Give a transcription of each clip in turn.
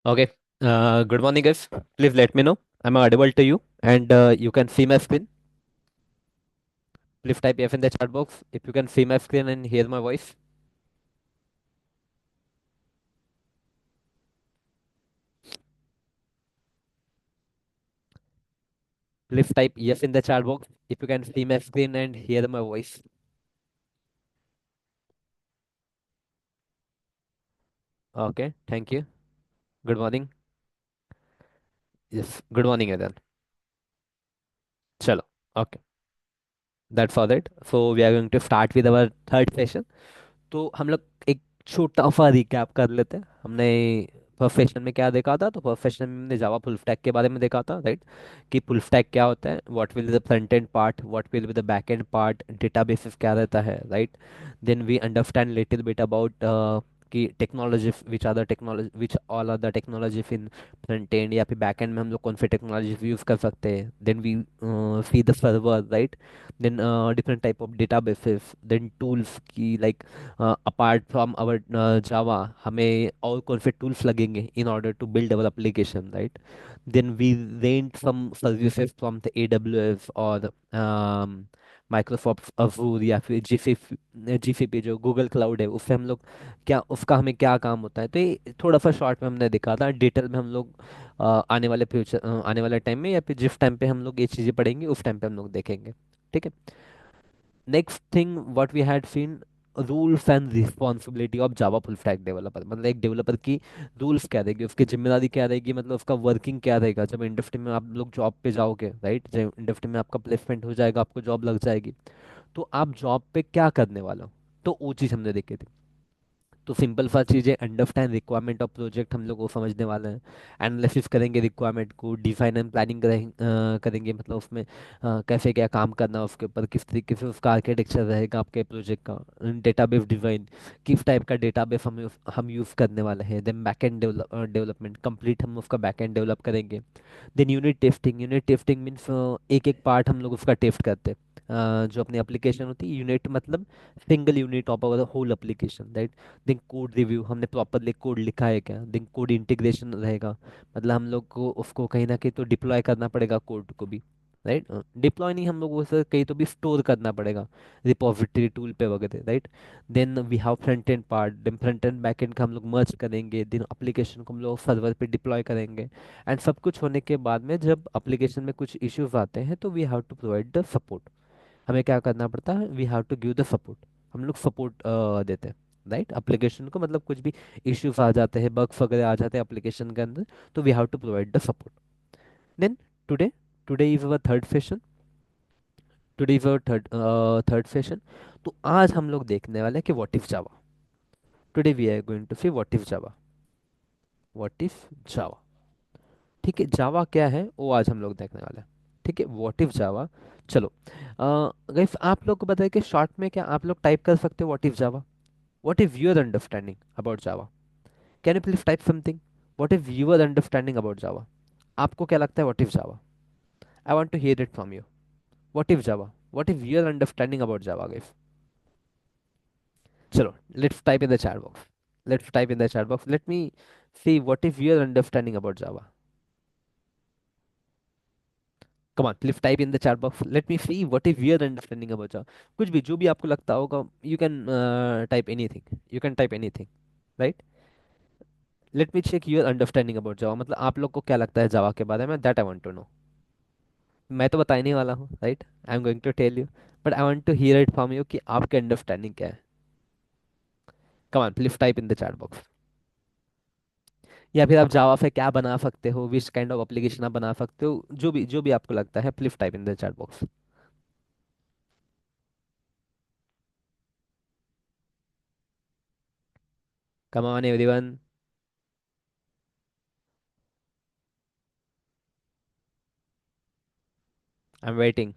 Okay. Good morning, guys. Please let me know. I'm audible to you, and you can see my screen. Please type F in the chat box if you can see my screen and hear my voice. Please type yes in the chat box if you can see my screen and hear my voice. Okay. Thank you. Good morning. Yes. Good morning, Adan. Chalo. Okay. That's all right. So we are going to start with our third session. तो हम लोग एक छोटा सा recap कर लेते हैं। हमने फर्स्ट सेशन में क्या देखा था, तो फर्स्ट सेशन में हमने जावा फुल स्टैक के बारे में देखा था, राइट। कि फुल स्टैक क्या होता है, what will be the front end part, what will be the back end part, databases क्या रहता है, right. Then we understand little bit about कि technology, which are the technology, which all are the technology in front end या फिर back and में हम लोग कौन से टेक्नोलॉजी यूज़ कर सकते हैं। Then we see the server, right. then different type of databases, then tools की like apart from our Java हमें और कौन से tools लगेंगे in order to build our application, right? Then we rent some services from the AWS और Microsoft Azure या फिर GCP जो गूगल क्लाउड है, उससे हम लोग क्या, उसका हमें क्या काम होता है। तो ये थोड़ा सा शॉर्ट में हमने दिखा था। डिटेल में हम लोग आने वाले फ्यूचर, आने वाले टाइम में या फिर जिस टाइम पे हम लोग ये चीज़ें पढ़ेंगे उस टाइम पे हम लोग देखेंगे। ठीक है। Next thing what we had seen, rules and responsibility of Java full stack developer. मतलब एक डेवलपर की रूल्स क्या रहेगी, उसकी जिम्मेदारी क्या रहेगी, मतलब उसका वर्किंग क्या रहेगा जब इंडस्ट्री में आप लोग जॉब पे जाओगे, राइट। जब इंडस्ट्री में आपका प्लेसमेंट हो जाएगा, आपको जॉब लग जाएगी, तो आप जॉब पे क्या करने वाले हो। तो वो चीज़ हमने देखी थी। तो सिंपल सा चीज़ है, अंडरस्टैंड रिक्वायरमेंट ऑफ प्रोजेक्ट, हम लोग वो समझने वाले हैं। एनालिसिस करेंगे रिक्वायरमेंट को, डिफाइन एंड प्लानिंग करेंगे, मतलब उसमें कैसे क्या काम करना है, उसके ऊपर किस तरीके से उसका आर्किटेक्चर रहेगा आपके प्रोजेक्ट का। डेटाबेस डिज़ाइन, किस टाइप का डेटाबेस हम यूज़ करने वाले हैं। देन बैकएंड डेवलपमेंट कंप्लीट, हम उसका बैकएंड डेवलप करेंगे। Then unit testing, unit testing means एक एक पार्ट हम लोग उसका टेस्ट करते हैं। जो अपनी एप्लीकेशन होती है, यूनिट मतलब single unit of our whole application, right. Then code review, हमने प्रॉपरली कोड लिखा है क्या। देन कोड इंटीग्रेशन रहेगा, मतलब हम लोग को उसको कहीं ना कहीं तो डिप्लॉय करना पड़ेगा कोड को भी, राइट। डिप्लॉय नहीं, हम लोग उसे कहीं तो भी स्टोर करना पड़ेगा रिपोजिटरी टूल पे वगैरह, right. Then we have front end part, then front end back end का हम लोग मर्ज करेंगे, देन एप्लीकेशन को हम लोग सर्वर पे डिप्लॉय करेंगे। एंड सब कुछ होने के बाद में जब एप्लीकेशन में कुछ इश्यूज आते हैं तो we have to provide the support. हमें क्या करना पड़ता है, we have to give the support. हम लोग सपोर्ट देते हैं, राइट, एप्लीकेशन को। मतलब कुछ भी इश्यूज आ जाते हैं, बग्स वगैरह आ जाते हैं एप्लीकेशन के अंदर, तो we have to provide the support. Then today today is our third session. Today is our third session. तो आज हम लोग देखने वाले हैं कि what is Java. Today we are going to see what is Java. What is Java. ठीक है, जावा क्या है वो आज हम लोग देखने वाले हैं। ठीक है, व्हाट इज जावा। चलो गाइस, आप लोग को बताइए कि शॉर्ट में क्या आप लोग टाइप कर सकते हो what is Java. What is your understanding about Java? Can you please type something? What is your understanding about Java? आपको क्या लगता है what is Java? I want to hear it from you. What is Java? What is your understanding about Java, guys? चलो, let's type in the chat box. Let's type in the chat box. Let me see what is your understanding about Java. Come on, please type in the chat box. Let me see what is your understanding about Java. कुछ भी, जो भी आपको लगता होगा, you can type anything. You can type anything, right? Let me check your understanding about Java. मतलब आप लोग को क्या लगता है जावा के बारे में, that I want to know. मैं तो बताने वाला हूँ, right. I am going to tell you, but I want to hear it from you कि आपके अंडरस्टैंडिंग क्या है। Come on, please type in the chat box. या फिर आप जावा से क्या बना सकते हो, विच काइंड ऑफ एप्लीकेशन आप बना सकते हो, जो भी आपको लगता है, please type in the chat box. Come on everyone, I am waiting.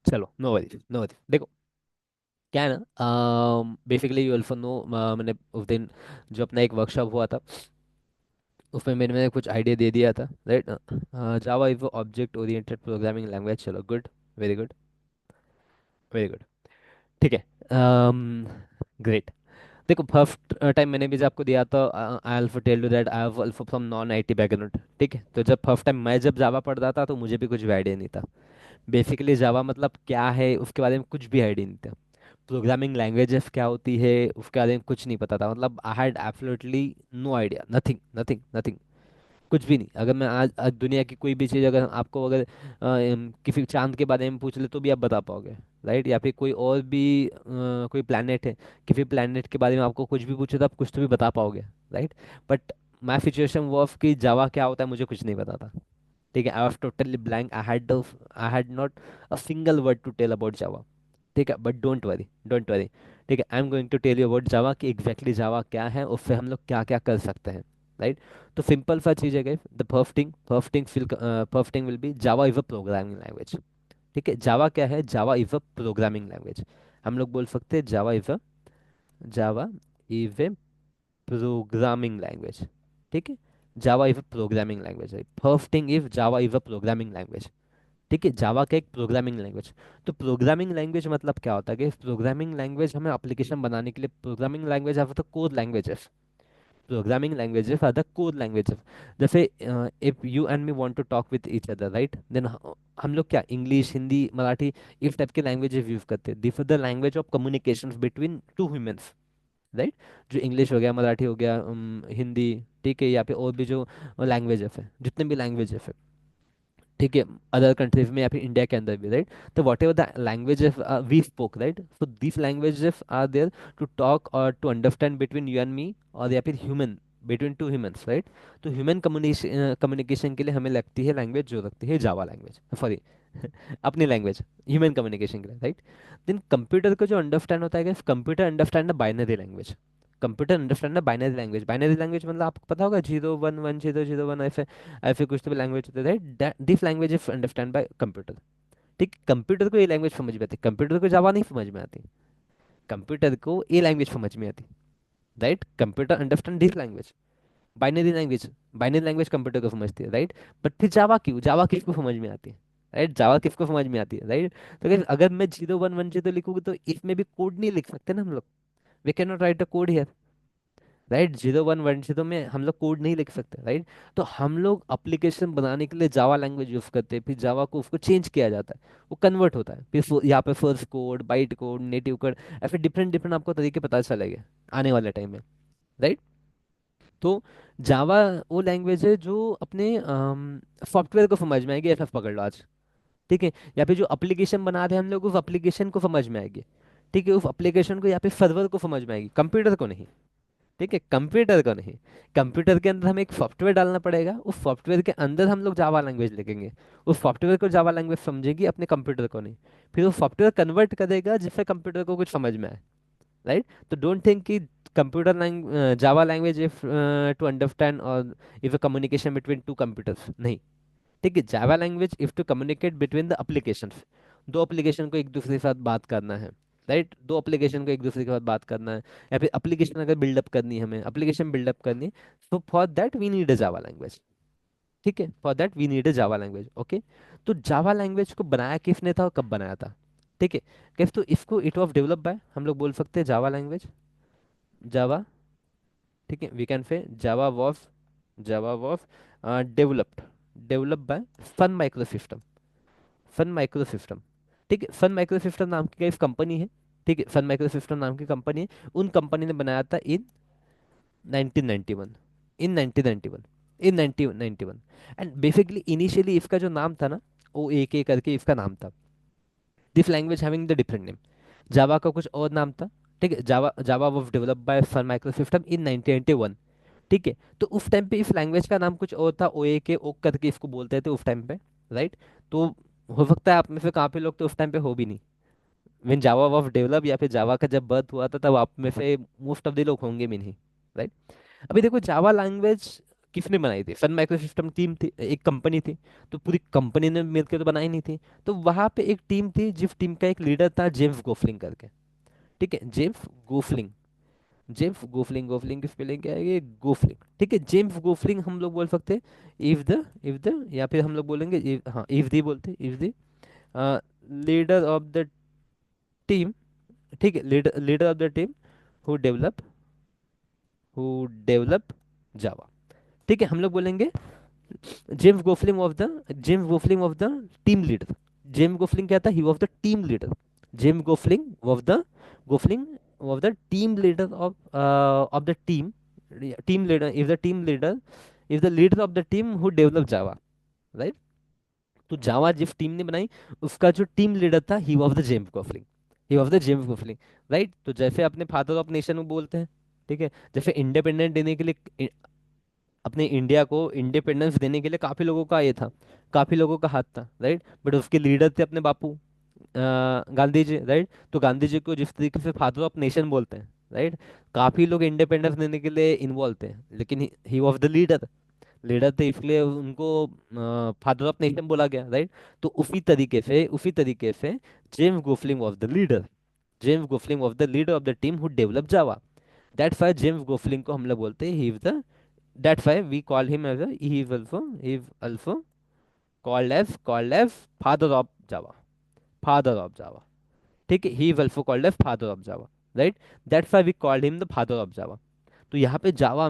चलो, नो वरीज नो वरीज। देखो क्या है ना, बेसिकली यू ऑल्सो नो, मैंने उस दिन जो अपना एक वर्कशॉप हुआ था उसमें मैंने कुछ आइडिया दे दिया था, right. Java is object oriented programming language. चलो, good, very good, very good. ठीक है, ग्रेट। देखो, फर्स्ट टाइम मैंने भी जब आपको दिया था, I also tell you that I have also from non IT background. ठीक है, तो जब फर्स्ट टाइम मैं जब जावा पढ़ रहा था तो मुझे भी कुछ भी आइडिया नहीं था। बेसिकली जावा मतलब क्या है उसके बारे में कुछ भी आइडिया नहीं था। प्रोग्रामिंग लैंग्वेजेस क्या होती है उसके बारे में कुछ नहीं पता था, मतलब I had absolutely no idea, nothing nothing nothing, कुछ भी नहीं। अगर मैं आज दुनिया की कोई भी चीज़ अगर आपको अगर किसी चांद के बारे में पूछ ले तो भी आप बता पाओगे, राइट। या फिर कोई और भी कोई प्लानट है, किसी प्लानट के बारे में आपको कुछ भी पूछे तो आप कुछ तो भी बता पाओगे, राइट। बट माई सिचुएशन वो कि जावा क्या होता है मुझे कुछ नहीं पता था। ठीक है, I was totally blank, I had not a single word to tell about Java. ठीक है, but don't worry, don't worry. ठीक है, I am going to tell you about Java कि एग्जैक्टली जावा क्या है, उससे हम लोग क्या क्या कर सकते हैं, राइट। तो सिंपल सा चीज़ है guys, the first thing will be Java is a programming language. ठीक है, जावा क्या है, Java is a programming language. हम लोग बोल सकते हैं Java is a programming language. ठीक है, Java is a programming language है। First thing is Java is a programming language. ठीक है, जावा का एक प्रोग्रामिंग लैंग्वेज। तो प्रोग्रामिंग लैंग्वेज मतलब क्या होता है कि प्रोग्रामिंग लैंग्वेज हमें एप्लीकेशन बनाने के लिए, programming language are the core languages. Programming languages are the core languages. जैसे if you and me want to talk with each other, right, then हम लोग क्या इंग्लिश, हिंदी, मराठी, इस टाइप के लैंग्वेजेस यूज करते हैं। This is the language of communication between two humans, right. जो English हो गया, मराठी हो गया, हिंदी, ठीक है, या फिर और भी जो लैंग्वेजेस है, जितने भी लैंग्वेजेस है, ठीक है, अदर कंट्रीज में या फिर इंडिया के अंदर भी, राइट। तो whatever the languages we spoke, right, so this languages are there to talk और to understand between you and me, और या फिर human, between two humans, right. तो ह्यूमन कम्युनिकेशन के लिए हमें लगती है लैंग्वेज, जो लगती है जावा लैंग्वेज, सॉरी, अपनी लैंग्वेज, ह्यूमन कम्युनिकेशन के लिए, राइट। देन कंप्यूटर को जो अंडरस्टैंड होता है, computer understand the binary language. Computer understand the binary language. Binary language मतलब आपको पता होगा, 0 1 1 0 0 1, ऐसे ऐसे कुछ तो भी लैंग्वेज होते हैं, right. This language is understand by computer. ठीक, कंप्यूटर को ये लैंग्वेज समझ में आती, कंप्यूटर को जावा नहीं समझ में आती, कंप्यूटर को ये लैंग्वेज समझ में आती, right. Computer understand this language, binary language, binary language computer को समझती है, राइट। बट फिर जावा क्यों, जावा किसको समझ में आती है, राइट, जावा किसको समझ में आती है, राइट। तो अगर मैं 0 1 1 0 लिखूंगी तो इसमें भी कोड नहीं लिख सकते ना हम लोग, we can not write the code here, right. 0 1 1 0 में हम लोग कोड नहीं लिख सकते, राइट। तो हम लोग एप्लीकेशन बनाने के लिए जावा लैंग्वेज यूज करते हैं, फिर जावा को उसको चेंज किया जाता है, वो कन्वर्ट होता है, फिर यहाँ पे source code, byte code, native code, ऐसे डिफरेंट डिफरेंट आपको तरीके पता चलेंगे आने वाले टाइम में, राइट। तो जावा वो लैंग्वेज है जो अपने सॉफ्टवेयर को समझ में आएगी, ऐसा पकड़ लो आज। ठीक है, या फिर जो एप्लीकेशन बना रहे हैं हम लोग, उस एप्लीकेशन को समझ में आएगी। ठीक है, उस एप्लीकेशन को या फिर सर्वर को समझ में आएगी, कंप्यूटर को नहीं। ठीक है, कंप्यूटर को नहीं। कंप्यूटर के अंदर हमें एक सॉफ्टवेयर डालना पड़ेगा, उस सॉफ्टवेयर के अंदर हम लोग जावा लैंग्वेज लिखेंगे, उस सॉफ्टवेयर को जावा लैंग्वेज समझेगी, अपने कंप्यूटर को नहीं। फिर वो सॉफ्टवेयर कन्वर्ट करेगा जिससे कंप्यूटर को कुछ समझ में आए, राइट। तो डोंट थिंक कि computer language, Java language is to understand और is a communication between two computers, नहीं। ठीक है, Java language is to communicate between the applications, दो एप्लीकेशन को एक दूसरे के साथ बात करना है, राइट, दो एप्लीकेशन को एक दूसरे के साथ बात करना है, या फिर एप्लीकेशन अगर बिल्डअप करनी है, हमें एप्लीकेशन बिल्डअप करनी है, तो for that we need a Java language. ठीक है, for that we need a Java language, okay. तो जावा लैंग्वेज को बनाया किसने था और कब बनाया था? ठीक है, किस, तो इसको इट वॉज डेवलप बाय, हम लोग बोल सकते हैं जावा लैंग्वेज, जावा, ठीक है, we can say Java was developed, develop by Sun micro system, Sun micro system. ठीक है, सन माइक्रो सिस्टम नाम की एक कंपनी है। ठीक है, सन माइक्रो सिस्टम नाम की कंपनी है, उन कंपनी ने बनाया था इन 1991, इन 1991, इन 1991। एंड बेसिकली इनिशियली इसका जो नाम था ना, ओ ए के करके इसका नाम था। This language having the different name, Java का कुछ और नाम था। ठीक है, Java Java was developed by Sun micro System in 1991। ठीक है, तो उस टाइम पे इस लैंग्वेज का नाम कुछ और था, ओ ए के ओक करके इसको बोलते थे उस टाइम पे, राइट। तो हो सकता है आप में से काफी लोग तो उस टाइम पे हो भी नहीं, व्हेन जावा वाज डेवलप, या फिर जावा का जब बर्थ हुआ था तब आप में से मोस्ट ऑफ द लोग होंगे भी नहीं, राइट। अभी देखो, जावा लैंग्वेज किसने बनाई थी? सन माइक्रो सिस्टम टीम थी, एक कंपनी थी, तो पूरी कंपनी ने मिलकर तो बनाई नहीं थी। तो वहां पे एक टीम थी, जिस टीम का एक लीडर था जेम्स गोफलिंग करके। ठीक है, जेम्स गोफलिंग, जेम्स गोफलिंग, गोफलिंग की स्पेलिंग क्या है, ये गोफलिंग, ठीक है। जेम्स गोफलिंग हम लोग बोल सकते हैं इफ द, या फिर हम लोग बोलेंगे हाँ इफ दी बोलते हैं, is the leader of the team, ठीक है, leader leader of the team who develop who develop Java, ठीक है। हम लोग बोलेंगे James Gosling of the, James Gosling of the team leader. James Gosling क्या था, he was the team leader. James Gosling of the, Gosling of the team leader of the team, team leader, is the team leader, is the leader of the team who develop Java, right. तो जावा जिस team ने बनाई, उसका जो team leader था, he was the James Gosling, he was the James Gosling, right. तो जैसे अपने फादर ऑफ नेशन बोलते हैं, ठीक है। जैसे इंडिपेंडेंट देने के लिए, अपने इंडिया को इंडिपेंडेंस देने के लिए काफी लोगों का ये था, काफी लोगों का हाथ था, राइट। बट उसके लीडर थे अपने बापू गांधी जी, राइट। तो गांधी जी को जिस तरीके से फादर ऑफ नेशन बोलते हैं, राइट, काफी लोग इंडिपेंडेंस देने के लिए इन्वॉल्व थे, लेकिन he was the leader, leader थे, इसलिए उनको फादर ऑफ नेशन बोला गया, राइट। तो उसी तरीके से James Gosling of the leader, James Gosling of the leader of the team who develop Java, that's why James Gosling को हम लोग बोलते हैं he is the, that's why we call him as a, he is also called as father of Java, father of Java, ठीक है। he is also called as father of Java, right, that's why we called him the father of Java। तो यहाँ पे जावा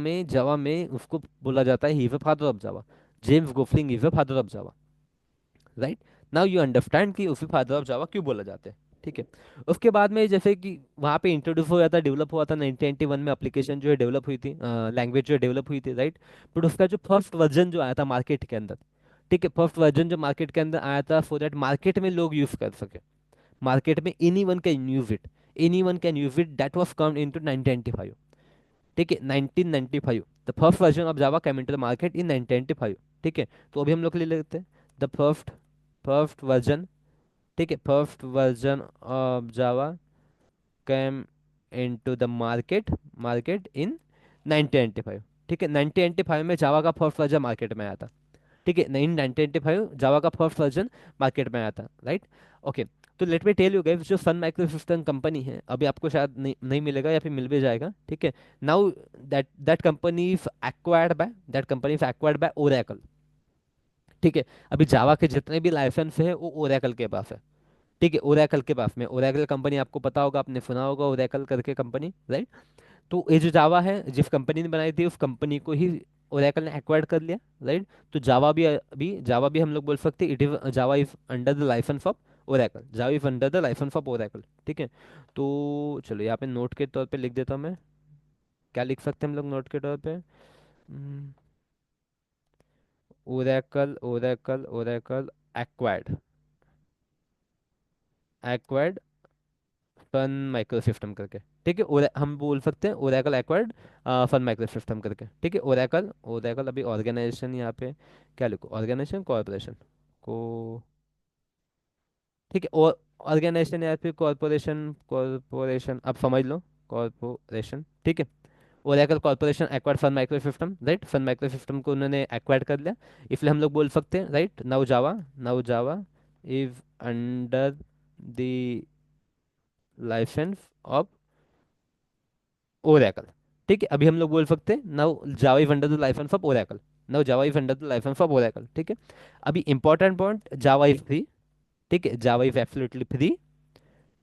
में उसको बोला जाता है he is a father of Java, James Gosling is a father of Java, right. Now you understand कि उसी फादर ऑफ जावा क्यों बोला जाता है, ठीक है। उसके बाद में जैसे कि वहाँ पे इंट्रोड्यूस हो जाता, डेवलप हुआ था 1991 में, एप्लीकेशन जो है डेवलप हुई थी, लैंग्वेज जो है डेवलप हुई थी, राइट। बट उसका जो फर्स्ट वर्जन जो आया था मार्केट के अंदर, ठीक है, फर्स्ट वर्जन जो मार्केट के अंदर आया था, सो दैट मार्केट में लोग यूज कर सके, मार्केट में any one can use it, any one can use it, that was come in to 1995, ठीक है, 1995 the first version of Java came into the market in 1995, ठीक है। तो अभी हम लोग ले लेते हैं द फर्स्ट फर्स्ट वर्जन, ठीक है, first version of Java came into the market in 1995, ठीक है। 1995 में जावा का फर्स्ट वर्जन मार्केट में आया था, ठीक है। 1995 जावा का फर्स्ट वर्जन मार्केट में आया था, राइट। ओके। तो let me tell you guys, जो सन माइक्रोसिस्टम कंपनी है, अभी आपको शायद नहीं मिलेगा या फिर मिल भी जाएगा, ठीक है। Now that company is acquired by, that company is acquired by Oracle, ठीक है। अभी जावा के जितने भी लाइसेंस है वो ओरेकल के पास है, ठीक है, ओरेकल के पास में। ओरेकल कंपनी आपको पता होगा, आपने सुना होगा ओरेकल करके कंपनी, राइट। तो ये जो जावा है, जिस कंपनी ने बनाई थी, उस कंपनी को ही ओरेकल ने एक्वायर्ड कर लिया, राइट। तो जावा भी हम लोग बोल सकते हैं, it is Java is under the license of Oracle, Java is under the license of Oracle, ठीक है। तो चलो यहाँ पे नोट के तौर पे लिख देता हूँ मैं, क्या लिख सकते हैं हम लोग नोट के तौर पे, Oracle acquired, acquired Sun micro system करके, ठीक है। हम बोल सकते हैं Oracle acquired Sun micro system करके, ठीक है। ओरेकल ओरेकल अभी ऑर्गेनाइजेशन यहाँ पे क्या लिखो, ऑर्गेनाइजेशन कॉर्पोरेशन को, ठीक है। और ऑर्गेनाइजेशन या फिर कॉर्पोरेशन, कॉर्पोरेशन आप समझ लो, कॉर्पोरेशन, ठीक है। Oracle corporation acquired Sun micro system, right. Sun micro system को उन्होंने एक्वायर्ड कर लिया, इसलिए हम लोग बोल सकते हैं, right. Now Java is under the license of Oracle, ठीक है। अभी हम लोग बोल सकते हैं now Java is under the license of Oracle, now Java is under the license of Oracle, ठीक है। अभी important point, Java is free, ठीक है, जावा इज एब्सोल्युटली फ्री,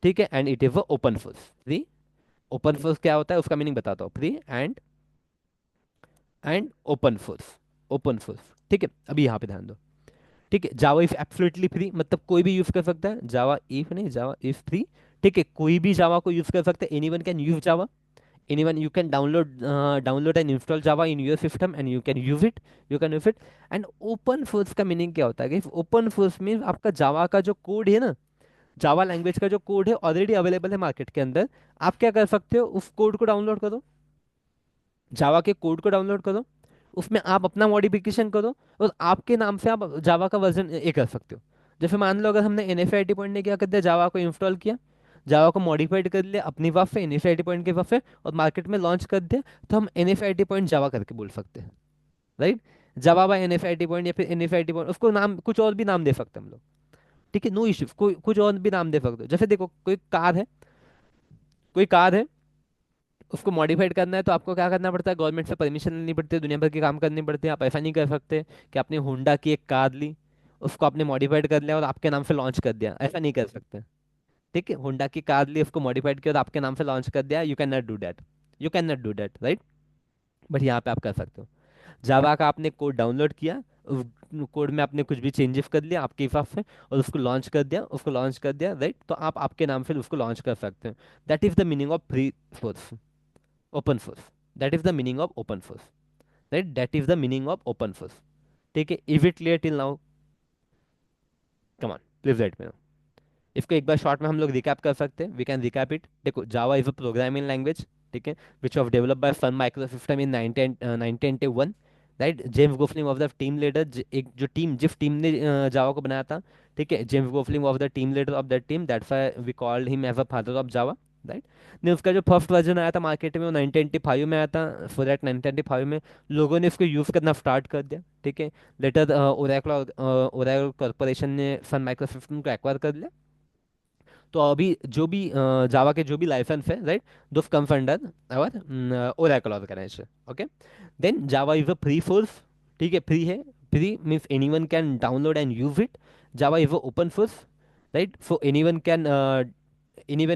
ठीक है। And it is open source, free, open source क्या होता है उसका मीनिंग बताता हूँ, free and open source, open source, ठीक है। अभी यहाँ पे ध्यान दो, ठीक है। जावा इज एब्सोल्युटली फ्री मतलब कोई भी यूज कर सकता है, जावा इफ नहीं, जावा इज फ्री, ठीक है। कोई भी जावा को यूज कर सकता है, anyone can use Java, anyone you can download and install java in your system and you can use it and open source का मीनिंग क्या होता है कि ओपन सोर्स मीन आपका जावा का जो कोड है ना, जावा लैंग्वेज का जो कोड है ऑलरेडी अवेलेबल है मार्केट के अंदर, आप क्या कर सकते हो, उस कोड को डाउनलोड करो, जावा के कोड को डाउनलोड करो, उसमें आप अपना मॉडिफिकेशन करो और आपके नाम से आप जावा का वर्जन ये कर सकते हो। जैसे मान लो अगर हमने NFIT पॉइंट ने क्या कर दिया, जावा को इंस्टॉल किया, जावा को मॉडिफाइड कर लिया अपनी वाफ से, NFIT पॉइंट के वाफ से, और मार्केट में लॉन्च कर दिया, तो हम NFIT पॉइंट जावा करके बोल सकते हैं, राइट। जावा बाय NFIT पॉइंट या फिर NFIT पॉइंट, उसको नाम कुछ और भी नाम दे सकते हैं हम लोग, ठीक है, नो इश्यू, कोई कुछ और भी नाम दे सकते हो। जैसे देखो कोई कार है, कोई कार है, उसको मॉडिफाइड करना है तो आपको क्या करना पड़ता है, गवर्नमेंट से परमिशन लेनी पड़ती है, दुनिया भर के काम करने पड़ते हैं। आप ऐसा नहीं कर सकते कि आपने होंडा की एक कार ली, उसको आपने मॉडिफाइड कर लिया और आपके नाम से लॉन्च कर दिया, ऐसा नहीं कर सकते। ठीक है, होंडा की कार ली, उसको मॉडिफाइड किया और आपके नाम से लॉन्च कर दिया, you can not do that. You can not do that, right. But यहाँ पे आप कर सकते हो। जावा का आपने कोड डाउनलोड किया, उस कोड में आपने कुछ भी चेंजेस कर लिया आपके हिसाब से, और उसको लॉन्च कर दिया, उसको लॉन्च कर दिया, राइट। तो आप आपके नाम से उसको लॉन्च कर सकते हैं। That is the meaning of free source, open source. That is the meaning of open source, right. That is the meaning of open source. ठीक है, is it clear till now? Come on, please let me no. इसको एक बार short में हम लोग recap कर सकते हैं, वी कैन रिकैप इट। देखो, Java is a programming language, ठीक है, which of developed by Sun Microsystem in 1991, right. James Gosling of the team leader, एक जो टीम, जिस टीम ने जावा को बनाया था, ठीक है, James Gosling of the team leader of that team, that's why we called him as a father of Java, right. नहीं, उसका जो फर्स्ट वर्जन आया था मार्केट में वो 1995 में आया था। सो दैट 1995 में लोगों ने इसको यूज़ करना स्टार्ट कर दिया, ठीक है। लेटर ओरेकल ओरेकल कॉर्पोरेशन ने सन माइक्रोसिस्टम को एक्वायर कर लिया। तो अभी जो भी जावा के जो भी लाइसेंस है, right, those comes under our Oracle organization, okay. Then Java is a free source, ठीक है, फ्री है। Free means anyone can download and use it. Java is a open source, right, so anyone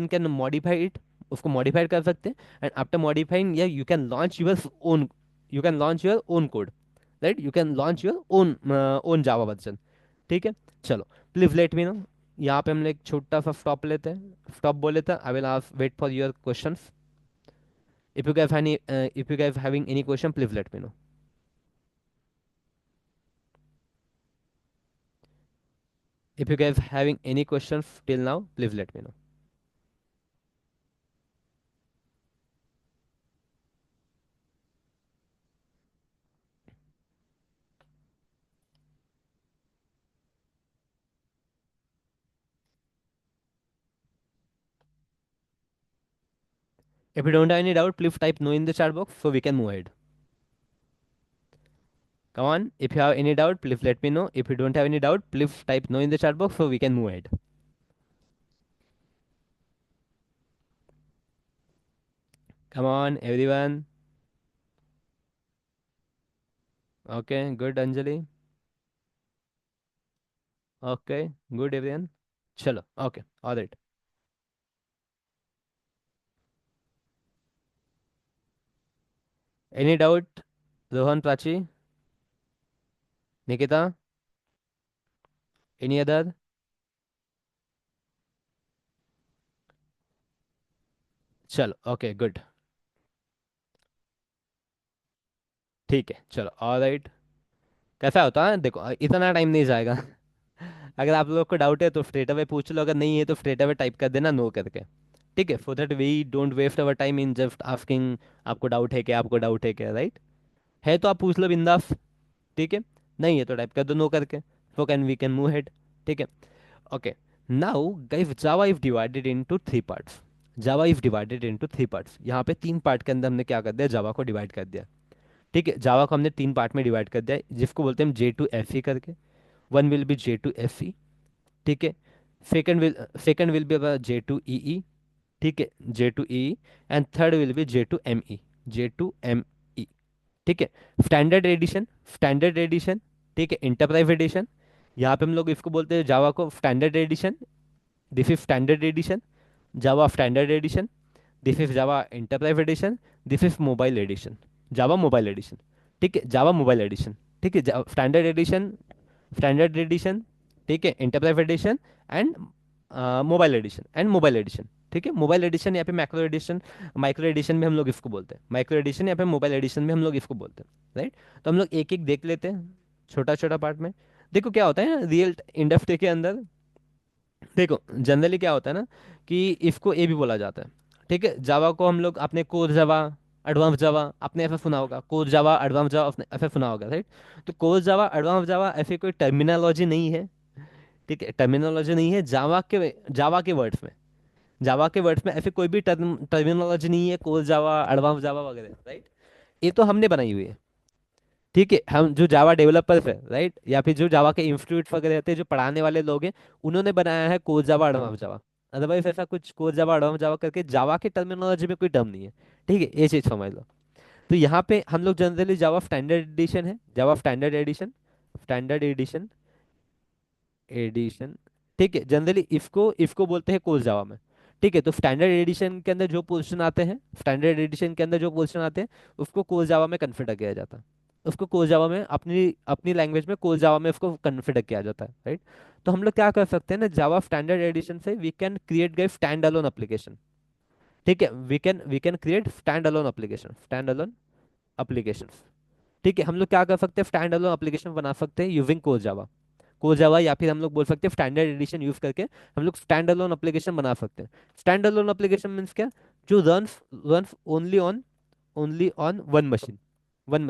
can modify it, उसको modify कर सकते हैं। And after modifying, या you can launch your own, you can launch your own code, right, you can launch your own own Java version. ठीक है, चलो, please let me no. यहाँ पे हम लोग एक छोटा सा स्टॉप लेते हैं, स्टॉप बोले थे। I will ask, wait for your questions. If you guys having any question, please let me know. If you guys having any questions till now, please let me know. If you don't have any doubt, please type no in the chat box so we can move ahead. Come on, if you have any doubt, please let me know. If you don't have any doubt, please type no in the chat box so we can move ahead. Come on, everyone. Okay, good, Anjali. Okay, good, everyone. Chalo, okay, all right. Any doubt? Rohan, Prachi, Nikita, any other? चलो, okay, good. ठीक है, चलो, all right. कैसा होता है, देखो, इतना time नहीं जाएगा। अगर आप लोग को डाउट है तो स्ट्रेट अवे पूछ लो, अगर नहीं है तो स्ट्रेट अवे टाइप कर देना नो करके। ठीक है, for that we don't waste our time in just asking आपको डाउट है क्या, आपको डाउट है क्या, राइट। है तो आप पूछ लो बिंदास, ठीक है। नहीं है तो टाइप कर दो नो करके, so can we can move head. ठीक है, okay. Now guys, Java is divided into three parts. Java is divided into three parts. यहाँ पे तीन पार्ट के अंदर हमने क्या कर दिया, जावा को डिवाइड कर दिया। ठीक है, जावा को हमने तीन पार्ट में डिवाइड कर दिया, जिसको बोलते हैं J2FE करके। वन विल बी J2FE, ठीक है। सेकंड विल बी J2EE, ठीक है, J2EE। And third will be J2ME, J2ME। ठीक है, स्टैंडर्ड एडिशन, स्टैंडर्ड एडिशन, ठीक है, इंटरप्राइज एडिशन। यहाँ पे हम लोग इसको बोलते हैं जावा को standard edition. This is standard edition, Java standard edition. This is Java enterprise edition. This is mobile edition, Java mobile edition. ठीक है, जावा मोबाइल एडिशन। ठीक है, स्टैंडर्ड एडिशन, स्टैंडर्ड एडिशन, ठीक है, enterprise edition, and mobile edition, and mobile edition. ठीक है, mobile addition या फिर मैक्रो एडिशन, माइक्रो एडिशन में हम लोग इसको बोलते हैं, माइक्रो एडिशन या फिर मोबाइल एडिशन में हम लोग इसको बोलते हैं, राइट। तो हम लोग एक एक देख लेते हैं, छोटा छोटा पार्ट में। देखो क्या होता है ना रियल इंडस्ट्री के अंदर, देखो जनरली क्या होता है ना कि इसको ए भी बोला जाता है। ठीक है, जावा को हम लोग अपने कोर जावा, एडवांस जावा, आपने ऐसा सुना होगा, कोर जावा, एडवांस जावा, आपने ऐसा सुना होगा, राइट। तो कोर जावा, एडवांस जावा ऐसे कोई टर्मिनोलॉजी नहीं है। ठीक है, टर्मिनोलॉजी नहीं है जावा के वर्ड्स में। जावा के वर्ड्स में ऐसे कोई भी टर्मिनोलॉजी नहीं है, कोर जावा, एडवांस जावा वगैरह, राइट। ये तो हमने बनाई हुई है। ठीक है, हम जो जावा डेवलपर्स है, राइट, या फिर जो जावा के इंस्टीट्यूट वगैरह होते हैं, जो पढ़ाने वाले लोग हैं, उन्होंने बनाया है कोर जावा, एडवांस जावा। अदरवाइज ऐसा कुछ कोर जावा एडवांस जावा करके जावा के टर्मिनोलॉजी में कोई टर्म नहीं है। ठीक है, ये चीज़ समझ लो। तो यहाँ पे हम लोग जनरली जावा स्टैंडर्ड एडिशन है, Java standard edition, standard edition, edition. ठीक है, जनरली इफ को बोलते हैं कोर जावा में। ठीक है, तो स्टैंडर्ड एडिशन के अंदर जो पोर्शन आते हैं, स्टैंडर्ड एडिशन के अंदर जो पोर्शन आते हैं, उसको कोर जावा में कन्फिगर किया जाता है। उसको कोर जावा में अपनी अपनी लैंग्वेज में कोर जावा में उसको कन्फिगर किया जाता है, राइट। तो हम लोग क्या कर सकते हैं ना, जावा स्टैंडर्ड एडिशन से वी कैन क्रिएट गए स्टैंड अलोन एप्लीकेशन। ठीक है, we can create stand alone application, stand alone application. ठीक है, हम लोग क्या कर सकते हैं, स्टैंड अलोन एप्लीकेशन बना सकते हैं using core Java. Core Java, या फिर हम लोग बोल सकते हैं स्टैंडर्ड एडिशन यूज करके हम लोग स्टैंड अलोन एप्लीकेशन बना सकते हैं। स्टैंड अलोन एप्लीकेशन मीन्स क्या, जो run only on one machine one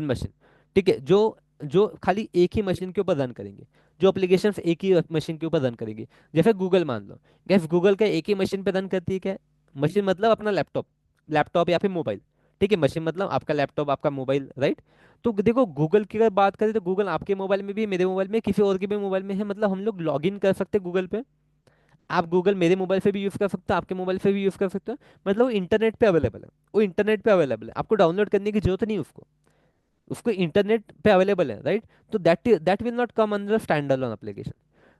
machine. ठीक है, जो जो खाली एक ही मशीन के ऊपर रन करेंगे, जो एप्लीकेशन एक ही मशीन के ऊपर रन करेंगे। जैसे गूगल मान लो, गैस गूगल का एक ही मशीन पे रन करती है क्या, मशीन मतलब अपना लैपटॉप, लैपटॉप या फिर मोबाइल। ठीक है, मशीन मतलब आपका लैपटॉप, आपका मोबाइल, राइट। तो देखो गूगल की अगर बात करें तो गूगल आपके मोबाइल में भी, मेरे मोबाइल में, किसी और के भी मोबाइल में है, मतलब हम लोग लॉग इन कर सकते हैं गूगल पे। आप गूगल मेरे मोबाइल से भी यूज़ कर सकते हो, आपके मोबाइल से भी यूज़ कर सकते हो। मतलब वो इंटरनेट पे अवेलेबल है, वो इंटरनेट पे अवेलेबल है, आपको डाउनलोड करने की जरूरत नहीं उसको, उसको इंटरनेट पे अवेलेबल है, राइट। तो that will not come under stand alone application.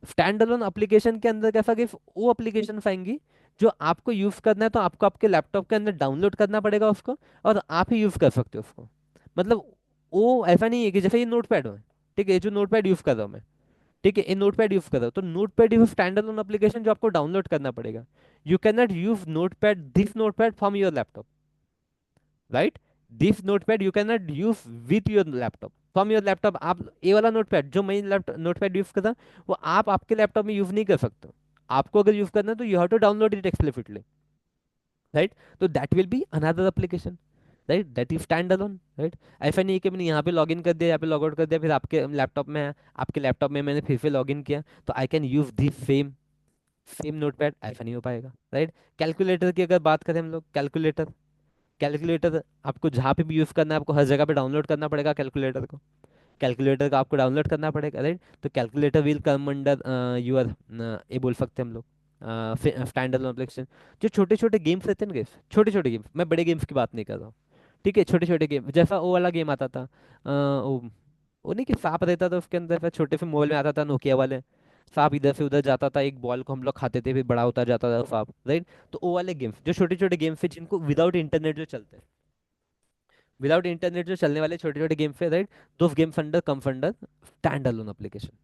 Stand alone application के अंदर कैसा कि वो एप्लीकेशन आएंगी जो आपको यूज करना है, तो आपको आपके लैपटॉप के अंदर डाउनलोड करना पड़ेगा उसको, और आप ही यूज कर सकते हो उसको। मतलब वो ऐसा नहीं है कि जैसे ये नोट पैड है, ठीक है, ये जो नोट पैड यूज कर रहा हूँ मैं, ठीक है, ये नोट पैड यूज कर रहा हूँ, तो note pad is stand alone application जो आपको डाउनलोड करना पड़ेगा। You can not use note pad, this note pad from your laptop, right. This notepad you can not use with your laptop, from your laptop. आप ये वाला notepad जो मैं laptop notepad use करता, वो आप आपके लैपटॉप में यूज नहीं कर सकते। आपको अगर यूज करना है तो you have to download it explicitly, right. तो that will be another application, right, that is stand alone, right. ऐसा नहीं है कि मैंने यहाँ पे लॉग इन कर दिया, यहाँ पे लॉग आउट कर दिया, फिर आपके लैपटॉप में है, आपके लैपटॉप में मैंने फिर से लॉग इन किया, तो I can use this same same notepad, ऐसा नहीं हो पाएगा, राइट। कैलकुलेटर की अगर बात करें हम लोग, कैलकुलेटर, कैलकुलेटर आपको जहाँ पे भी यूज़ करना है, आपको हर जगह पे डाउनलोड करना पड़ेगा कैलकुलेटर को, कैलकुलेटर का आपको डाउनलोड करना पड़ेगा, राइट। तो calculator will come under your, ये बोल सकते हैं हम लोग स्टैंड अलोन एप्लीकेशन। जो छोटे छोटे गेम्स रहते हैं ना, गेम्स, छोटे छोटे गेम्स, मैं बड़े गेम्स की बात नहीं कर रहा हूँ। ठीक है, छोटे छोटे गेम, जैसा वो वाला गेम आता था, वो नहीं कि सांप रहता था उसके अंदर, फिर छोटे से मोबाइल में आता था नोकिया वाले, सांप इधर से उधर जाता था, एक बॉल को हम लोग खाते थे, फिर बड़ा होता जाता था सांप, राइट। तो वो वाले गेम्स, जो छोटे छोटे गेम्स है जिनको विदाउट इंटरनेट जो चलते हैं, विदाउट इंटरनेट जो चलने वाले छोटे छोटे गेम्स है, राइट। दो games under come under stand alone application.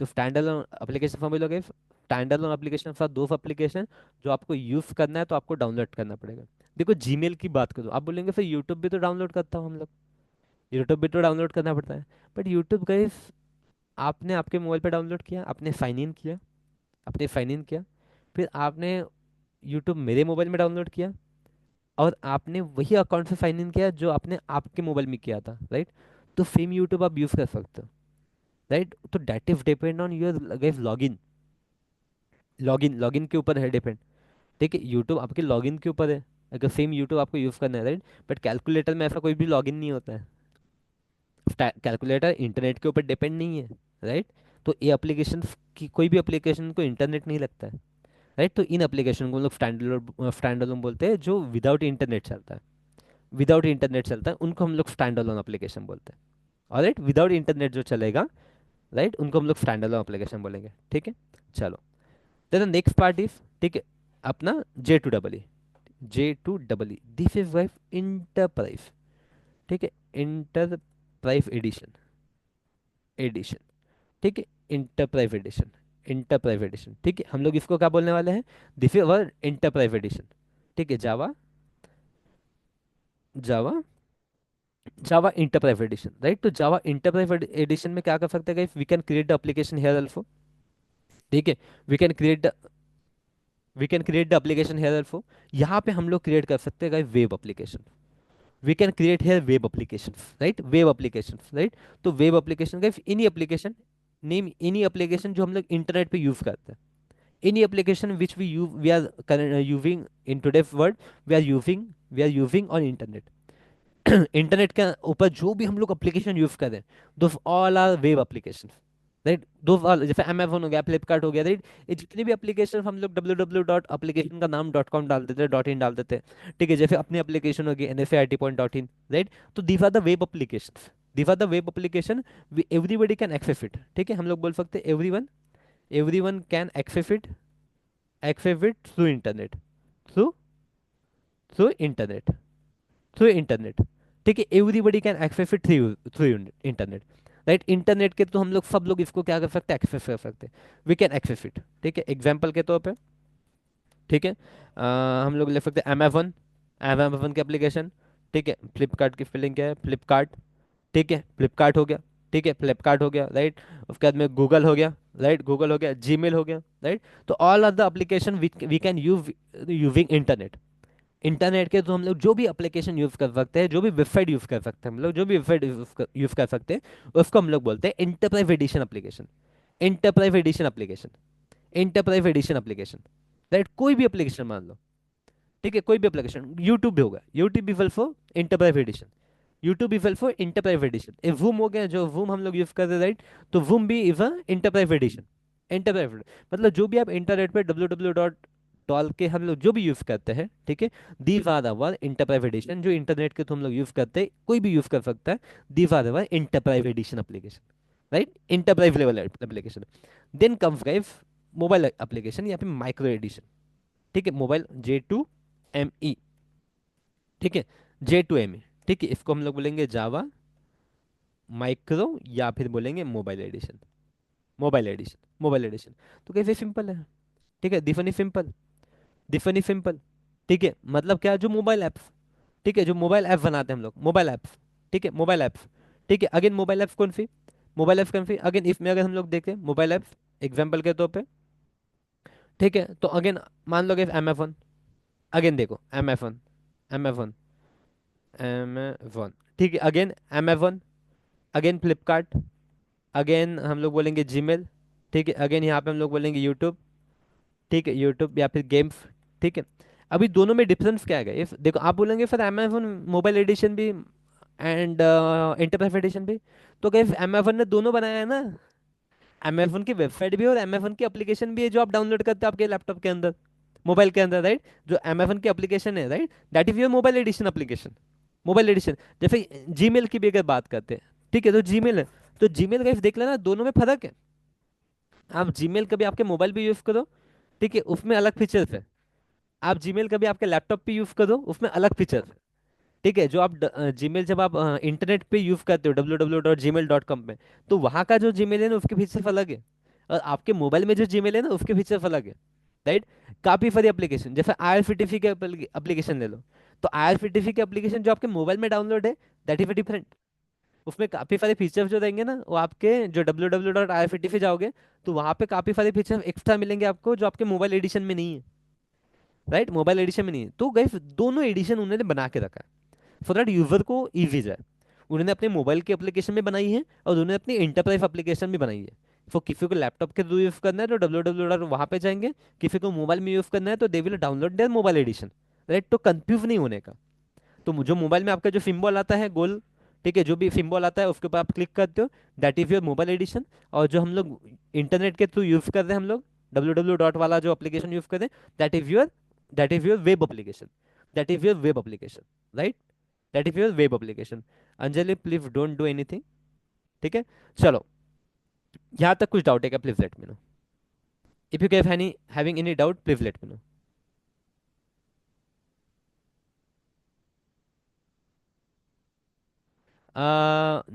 तो स्टैंड अलोन एप्लीकेशन फॉर मिलोगे, स्टैंड अलोन एप्लीकेशन फॉर दो एप्लीकेशन जो आपको यूज करना है, तो आपको डाउनलोड करना पड़ेगा। देखो जीमेल की बात करो, आप बोलेंगे फिर यूट्यूब भी तो डाउनलोड करता हूँ हम लोग, यूट्यूब भी तो डाउनलोड करना पड़ता है। बट यूट्यूब गाइस, आपने आपके मोबाइल पे डाउनलोड किया, आपने साइन इन किया, आपने साइन इन किया, फिर आपने यूट्यूब मेरे मोबाइल में डाउनलोड किया, और आपने वही अकाउंट से साइन इन किया जो आपने आपके मोबाइल में किया था, राइट। तो सेम यूट्यूब आप यूज कर सकते हो, राइट। तो that is depend on your guys login, login login के ऊपर है डिपेंड। ठीक है, यूट्यूब आपके लॉगिन के ऊपर है, अगर सेम यूट्यूब आपको यूज करना है, राइट। बट कैलकुलेटर में ऐसा कोई भी लॉगिन नहीं होता है, कैलकुलेटर इंटरनेट के ऊपर डिपेंड नहीं है, राइट। तो ये एप्लीकेशन की कोई भी एप्लीकेशन को इंटरनेट नहीं लगता है, राइट। तो इन एप्लीकेशन को हम लोग स्टैंड अलोन बोलते हैं, जो विदाउट इंटरनेट चलता है, विदाउट इंटरनेट चलता है उनको हम लोग स्टैंड अलोन एप्लीकेशन बोलते हैं। और राइट, विदाउट इंटरनेट जो चलेगा, राइट, उनको हम लोग स्टैंड अलोन एप्लीकेशन बोलेंगे, ठीक है। चलो, देन नेक्स्ट पार्ट इज, ठीक है, अपना J2EE, J2EE, this is wife enterprise. ठीक है, इंटरप्राइज एडिशन, एडिशन, ठीक है, इंटरप्राइज एडिशन, इंटरप्राइज एडिशन, ठीक है, हम लोग इसको क्या बोलने वाले हैं, this is our enterprise edition. ठीक है, Java, Java, Java enterprise edition, right. तो जावा इंटरप्राइज एडिशन में क्या कर सकते हैं, we can create the application here also. ठीक है, we can create the we can create the application here also. यहाँ पे हम लोग क्रिएट कर सकते हैं web application, we can create here web application, right, web application, right. तो वेब एप्लीकेशन का any application, name any application जो हम लोग इंटरनेट पे यूज करते हैं, any application which we are using in today's world, we are using on internet. Internet के ऊपर जो भी हम लोग एप्लीकेशन यूज करें, those all are web application, right. दो वाले जैसे Amazon हो गया, फ्लिपकार्ट हो गया, राइट। ये जितनी भी एप्लीकेशन हम लोग www डॉट एप्लीकेशन का नाम .com डाल देते हैं, .in डाल देते हैं, ठीक है। जैसे अपनी एप्लीकेशन होगी nfaIT.in, राइट। तो these are the web application, these are the web application, everybody can access it, ठीक है। हम लोग बोल सकते हैं everyone, everyone can access it, access it through internet, through through internet, through internet, ठीक है। Everybody can access it through through internet, right. Internet के तो हम लोग सब लोग इसको क्या कर सकते हैं, एक्सेस कर सकते हैं। वी कैन एक्सेस इट, ठीक है। एग्जाम्पल के तौर पे, ठीक है, हम लोग ले सकते हैं अमेजन, अमेजन की एप्लीकेशन, ठीक है। फ्लिपकार्ट की स्पेलिंग क्या है, फ्लिपकार्ट, ठीक है। फ्लिपकार्ट हो गया, ठीक है, फ्लिपकार्ट हो गया, राइट। उसके बाद में गूगल हो गया, राइट, गूगल हो गया, जीमेल हो गया, राइट। तो all are the application we can use using internet. Internet के तो हम लोग जो भी एप्लीकेशन यूज कर सकते हैं, जो भी वेबसाइट यूज कर सकते हैं, हम लोग जो भी वेबसाइट यूज कर सकते हैं, उसको हम लोग बोलते हैं enterprise edition application, enterprise edition application, enterprise edition application, right. कोई भी एप्लीकेशन मान लो, ठीक है, कोई भी एप्लीकेशन, यूट्यूब भी होगा, यूट्यूब भी फॉर इंटरप्राइज एडिशन, यूट्यूब भी फॉर इंटरप्राइज एडिशन। ए वूम हो गया, जो वूम हम लोग यूज कर रहे हैं, राइट। तो वूम भी is a enterprise edition, enterprise, मतलब जो भी आप इंटरनेट पे www डॉट डॉल के हम लोग जो भी यूज करते हैं, ठीक है, these are our enterprise edition, जो इंटरनेट के तो हम लोग यूज करते हैं, कोई भी यूज कर सकता है, these are our enterprise edition application, right. Enterprise level application. Then comes guys mobile application या फिर माइक्रो एडिशन, ठीक है। मोबाइल J2ME, ठीक है, J2ME, ठीक है। इसको हम लोग बोलेंगे जावा माइक्रो, या फिर बोलेंगे mobile edition, mobile edition, mobile edition. तो कैसे सिंपल है, ठीक है, डिफनी सिंपल, डिफनी सिंपल, ठीक है। मतलब क्या, जो मोबाइल ऐप्स, ठीक है, जो मोबाइल ऐप बनाते हैं हम लोग, मोबाइल ऐप्स, ठीक है, मोबाइल ऐप्स, ठीक है। अगेन मोबाइल ऐप्स कौन सी, मोबाइल ऐप्स कौन सी, अगेन इसमें अगर हम लोग देखें मोबाइल ऐप्स एग्जांपल के तौर पे, ठीक है। तो अगेन मान लो कि Amazon, अगेन देखो Amazon, Amazon, Amazon, ठीक है। Again Amazon, again Flipkart, again हम लोग बोलेंगे जीमेल, ठीक है। अगेन यहाँ पे हम लोग बोलेंगे यूट्यूब, ठीक है, यूट्यूब या फिर गेम्स, ठीक है। अभी दोनों में डिफरेंस क्या है, इफ देखो आप बोलेंगे फिर अमेजोन मोबाइल एडिशन भी एंड इंटरप्राइज एडिशन भी, तो क्या अमेजोन ने दोनों बनाया है ना, अमेजोन की वेबसाइट भी है और अमेजोन की एप्लीकेशन भी है, जो आप डाउनलोड करते हो आपके लैपटॉप के अंदर, मोबाइल के अंदर, राइट। जो अमेजोन की एप्लीकेशन है, right, that is your mobile edition application, mobile edition. जैसे जीमेल की भी अगर बात करते हैं, ठीक है, तो जीमेल है, तो जीमेल का देख लेना, दोनों में फर्क है। आप जीमेल कभी आपके मोबाइल पे यूज करो, ठीक है, उसमें अलग फीचर्स है। आप जीमेल कभी आपके लैपटॉप पे यूज करो, उसमें अलग फीचर्स है, ठीक है। जो आप जीमेल जब आप इंटरनेट पे यूज करते हो www.gmail.com में, तो वहाँ का जो जीमेल है ना उसके फीचर्स अलग है, और आपके मोबाइल में जो जीमेल है ना उसके फीचर्स अलग है, राइट। काफी सारी एप्लीकेशन, जैसे IRCTC के एप्लीकेशन ले लो, तो IRCTC के एप्लीकेशन जो आपके मोबाइल में डाउनलोड है, दैट इज डिफरेंट। उसमें काफी सारे फीचर्स जो रहेंगे ना, वो आपके जो www.irctc जाओगे, तो वहाँ पे काफी सारे फीचर एक्स्ट्रा मिलेंगे आपको, जो आपके मोबाइल एडिशन में नहीं है, राइट, मोबाइल एडिशन में नहीं है। तो गाइस दोनों एडिशन उन्होंने बना के रखा है फॉर दैट यूजर को इजी जाए। उन्होंने अपने मोबाइल की एप्लीकेशन में बनाई है, और उन्होंने अपनी इंटरप्राइज एप्लीकेशन भी बनाई है। तो किसी को लैपटॉप के थ्रू यूज करना है तो www वहाँ पे जाएंगे, किसी को मोबाइल में यूज करना है तो they will download their mobile edition, right. तो कंफ्यूज नहीं होने का। तो जो मोबाइल में आपका जो सिंबल आता है गोल, ठीक है, जो भी सिंबल आता है उसके ऊपर आप क्लिक करते हो, that is your mobile edition. और जो हम लोग इंटरनेट के थ्रू यूज कर रहे हैं हम लोग, www डॉट वाला जो एप्लीकेशन यूज कर रहे हैं, that is your, that is your web application, that is your web application, right, that is your web application. Anjali please don't do anything, ठीक है। चलो, यहाँ तक कुछ डाउट है क्या, please let me know. If you have any having any doubt please let me know.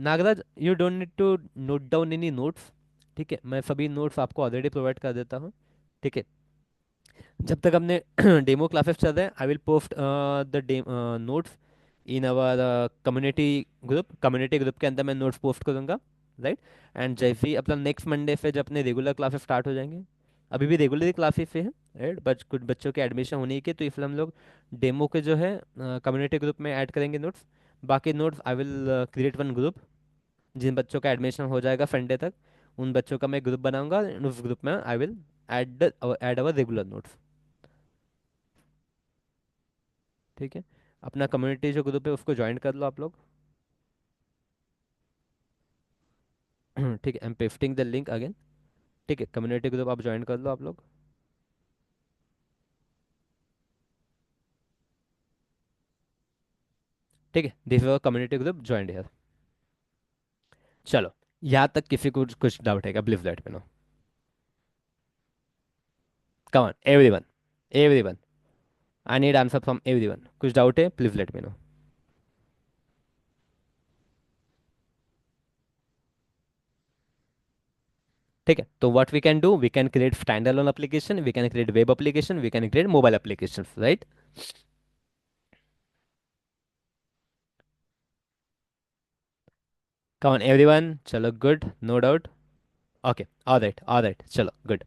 Nagraj, you don't need to note down any notes, ठीक है। मैं सभी नोट्स आपको ऑलरेडी प्रोवाइड कर देता हूँ, ठीक है। जब तक हमने डेमो क्लासेस चल रहे हैं, I will post the notes in our community group के अंदर मैं नोट्स पोस्ट करूंगा, राइट। एंड जैसे ही अपना नेक्स्ट मंडे से जब अपने रेगुलर क्लासेस स्टार्ट हो जाएंगे, अभी भी रेगुलर क्लासेस से हैं, राइट, बट कुछ बच्चों के एडमिशन होने के, तो इसलिए हम लोग डेमो के जो है कम्युनिटी ग्रुप में ऐड करेंगे नोट्स। बाकी notes I will create one group, जिन बच्चों का एडमिशन हो जाएगा संडे तक, उन बच्चों का मैं ग्रुप बनाऊंगा, and उस ग्रुप में I will add our regular notes, ठीक है। अपना कम्युनिटी जो ग्रुप है उसको ज्वाइन कर लो आप लोग। ठीक है, I M pasting the link again. ठीक है, कम्युनिटी ग्रुप आप ज्वाइन कर लो आप लोग। ठीक है, this is community group joined here. चलो, यहाँ तक किसी को कुछ डाउट है क्या? Please let me know. Come on everyone, everyone, I need answer from everyone. कुछ डाउट है? Please let me know. ठीक है, तो what we can do, we can create stand alone application, we can create web application, we can create mobile application, right? Come on everyone, चलो good, no doubt. Okay, alright alright, चलो good.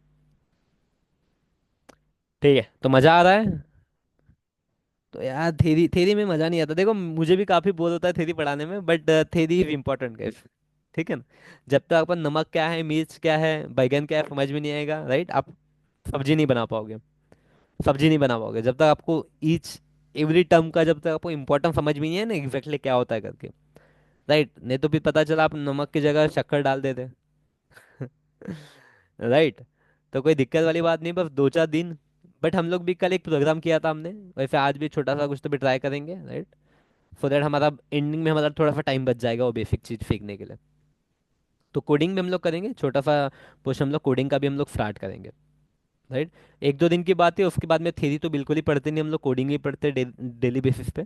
ठीक है, तो मजा आ रहा है? तो यार थेरी थेरी में मजा नहीं आता। देखो मुझे भी काफी बोर होता है थेरी पढ़ाने में, but theory is important guys. ठीक है ना? जब तक अपन नमक क्या है, मिर्च क्या है, बैगन क्या है समझ में नहीं आएगा, राइट? आप सब्जी नहीं बना पाओगे। सब्जी नहीं बना पाओगे जब तक आपको ईच एवरी टर्म का जब तक आपको इम्पोर्टेंट समझ में नहीं है ना एग्जैक्टली क्या होता है करके, राइट? नहीं तो फिर पता चला आप नमक की जगह शक्कर डाल देते। राइट? तो कोई दिक्कत वाली बात नहीं, बस 2 4 दिन। बट हम लोग भी कल एक प्रोग्राम किया था हमने, वैसे आज भी छोटा सा कुछ तो भी ट्राई करेंगे, राइट? सो दैट हमारा एंडिंग में हमारा थोड़ा सा टाइम बच जाएगा वो बेसिक चीज सीखने के लिए। तो कोडिंग भी हम लोग करेंगे छोटा सा, कुछ हम लोग कोडिंग का भी हम लोग स्टार्ट करेंगे, राइट? 1 2 दिन की बात है, उसके बाद में थ्योरी तो बिल्कुल ही पढ़ते नहीं हम लोग, कोडिंग ही पढ़ते डेली बेसिस पे।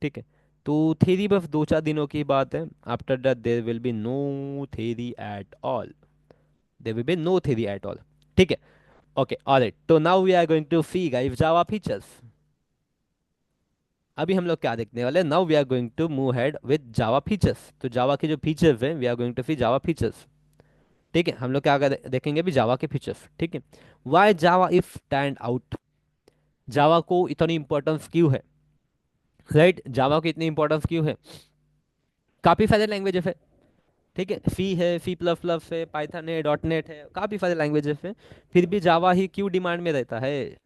ठीक है, तो थ्योरी बस 2 4 दिनों की बात है। After that there will be no theory at all. There will be no theory at all. ठीक है, ओके ऑलराइट। तो now we are going to see guys Java features. अभी हम लोग क्या देखने वाले हैं? Now we are going to move head with Java features. तो जावा के जो फीचर्स हैं we are going to see Java features. ठीक है, हम लोग क्या देखेंगे अभी जावा के फीचर्स। ठीक है, why Java is stand out. जावा को इतनी इंपॉर्टेंस क्यों है, राइट? जावा की इतनी इंपॉर्टेंस क्यों है? काफी सारे लैंग्वेजेस है। ठीक है, सी है, सी प्लस प्लस है, पाइथन है, डॉट नेट है, काफी सारे लैंग्वेजेस है। फिर भी जावा ही क्यों डिमांड में रहता है?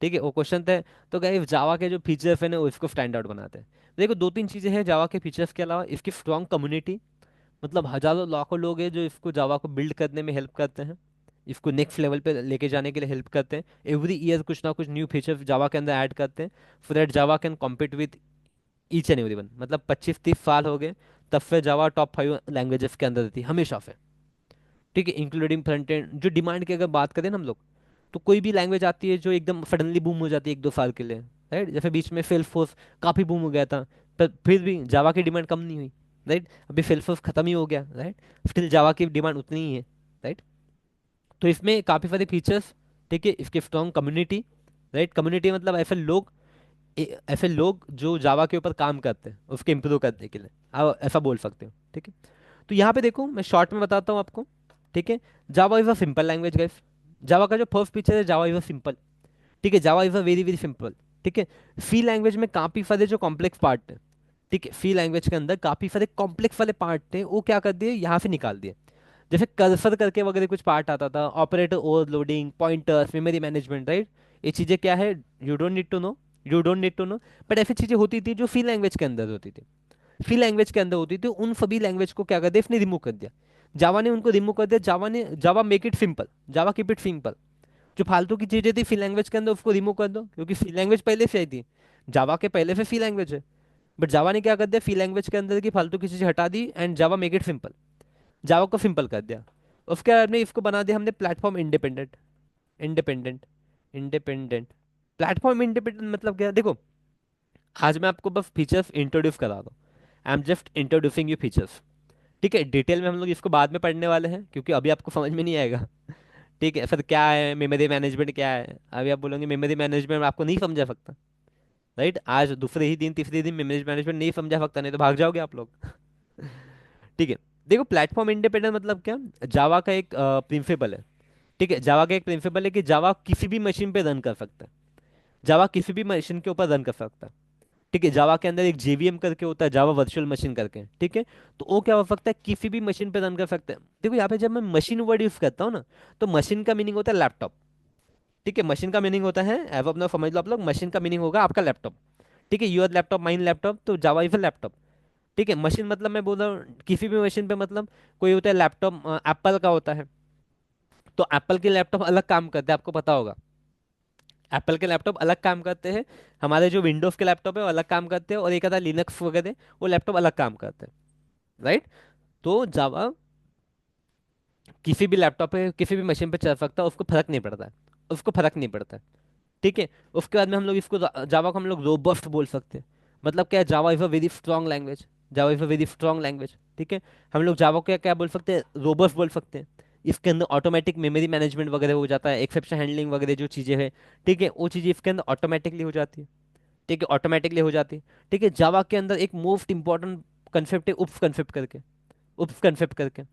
ठीक है, वो क्वेश्चन थे। तो गाइस जावा के जो फीचर्स है ना वो इसको स्टैंड आउट बनाते हैं। देखो 2 3 चीजें हैं जावा के फीचर्स के अलावा, इसकी स्ट्रॉन्ग कम्युनिटी। मतलब हजारों लाखों लोग हैं जो इसको जावा को बिल्ड करने में हेल्प करते हैं, इसको नेक्स्ट लेवल पे लेके जाने के लिए हेल्प करते हैं। एवरी ईयर कुछ ना कुछ न्यू फीचर जावा के अंदर ऐड करते हैं, so that Java can compete with each and every one. मतलब 25 30 साल हो गए तब से जावा टॉप 5 लैंग्वेजेस के अंदर थी हमेशा से। ठीक है, इंक्लूडिंग फ्रंट एंड। जो डिमांड की अगर बात करें ना हम लोग, तो कोई भी लैंग्वेज आती है जो एकदम सडनली बूम हो जाती है 1 2 साल के लिए, राइट? जैसे बीच में सेल्स फोर्स काफ़ी बूम हो गया था, पर फिर भी जावा की डिमांड कम नहीं हुई, राइट? अभी सेल्स फोर्स खत्म ही हो गया, राइट? स्टिल जावा की डिमांड उतनी ही है, राइट? तो इसमें काफ़ी सारे फीचर्स। ठीक है, इसकी स्ट्रॉन्ग कम्युनिटी, राइट? कम्युनिटी मतलब ऐसे लोग जो जावा के ऊपर काम करते हैं उसके इम्प्रूव करने के लिए, आप ऐसा बोल सकते हो। ठीक है, तो यहाँ पे देखो मैं शॉर्ट में बताता हूँ आपको। ठीक है, Java is a simple language guys. Java का जो फर्स्ट फीचर है, जावा इज अ सिंपल। ठीक है, Java is a very very simple. ठीक है, सी लैंग्वेज में काफी सारे जो कॉम्प्लेक्स पार्ट है, ठीक है, सी लैंग्वेज के अंदर काफी सारे कॉम्प्लेक्स वाले पार्ट थे, वो क्या कर दिए यहाँ से निकाल दिए। जैसे कर्सर करके वगैरह कुछ पार्ट आता था, operator overloading, pointers, memory management, right? ये चीजें क्या है, you don't need to know, you don't need to know. But ऐसी चीजें होती थी जो सी लैंग्वेज के अंदर होती थी, सी लैंग्वेज के अंदर होती थी, उन सभी लैंग्वेज को क्या कर दिया, इसने रिमूव कर दिया। जावा ने उनको रिमूव कर दिया। Java make it simple, Java keep it simple. जो फालतू की चीजें थी सी लैंग्वेज के अंदर उसको रिमूव कर दो, क्योंकि सी लैंग्वेज पहले से आई थी, जावा के पहले से सी लैंग्वेज है। बट जावा ने क्या कर दिया, सी लैंग्वेज के अंदर की फालतू की चीजें हटा दी and Java make it simple. Java को सिंपल कर दिया। उसके बाद में इसको बना दिया हमने platform independent. Independent, independent. Platform independent मतलब क्या, देखो आज मैं आपको बस फीचर्स इंट्रोड्यूस करा दूँ, I am just introducing you features. ठीक है, डिटेल में हम लोग इसको बाद में पढ़ने वाले हैं क्योंकि अभी आपको समझ में नहीं आएगा। ठीक है, फिर क्या है मेमोरी मैनेजमेंट, क्या है अभी आप बोलोगे मेमोरी मैनेजमेंट आपको नहीं समझा सकता, राइट? आज दूसरे ही दिन तीसरे दिन मेमोरी मैनेजमेंट नहीं समझा सकता, नहीं तो भाग जाओगे आप लोग। ठीक है, देखो प्लेटफॉर्म इंडिपेंडेंट मतलब क्या, जावा का एक प्रिंसिपल है। ठीक है, जावा का एक प्रिंसिपल है कि जावा किसी भी मशीन पे रन कर सकता है, जावा किसी भी मशीन के ऊपर रन कर सकता है। ठीक है, जावा के अंदर एक जेवीएम करके होता है, जावा वर्चुअल मशीन करके, ठीक है? तो वो क्या हो सकता है, किसी भी मशीन पे रन कर सकता है। देखो यहाँ पे जब मैं मशीन वर्ड यूज करता हूँ ना, तो मशीन का मीनिंग होता है लैपटॉप। ठीक है, मशीन का मीनिंग होता है, अब अपना समझ लो आप लोग, मशीन का मीनिंग होगा आपका लैपटॉप। ठीक है, योर लैपटॉप, माइन लैपटॉप, तो जावा इज अ लैपटॉप। ठीक है, मशीन मतलब मैं बोल रहा हूँ किसी भी मशीन पे, मतलब कोई होता है लैपटॉप एप्पल का होता है, तो एप्पल के लैपटॉप अलग काम करते हैं, आपको पता होगा। एप्पल के लैपटॉप अलग काम करते हैं, हमारे जो विंडोज के लैपटॉप है वो अलग काम करते हैं, और एक आता लिनक्स वगैरह, वो लैपटॉप अलग काम करते हैं, राइट। तो जावा किसी भी लैपटॉप पे किसी भी मशीन पे चल सकता है, उसको फर्क नहीं पड़ता है, उसको फर्क नहीं पड़ता है। ठीक है। उसके बाद में हम लोग इसको जावा को हम लोग रोबस्ट बोल सकते हैं। मतलब क्या है, Java is a very strong language. Java is a very strong language. ठीक है। हम लोग जावा को क्या क्या बोल सकते हैं, रोबस्ट बोल सकते हैं। इसके अंदर ऑटोमेटिक मेमोरी मैनेजमेंट वगैरह हो जाता है, एक्सेप्शन हैंडलिंग वगैरह जो चीज़ें हैं, ठीक है, वो चीज़ें इसके अंदर ऑटोमेटिकली हो जाती है। ठीक है, ऑटोमेटिकली हो जाती है। ठीक है, जावा के अंदर एक मोस्ट इंपॉर्टेंट कंसेप्ट है उप्स कंसेप्ट करके। उप्स कंसेप्ट करके।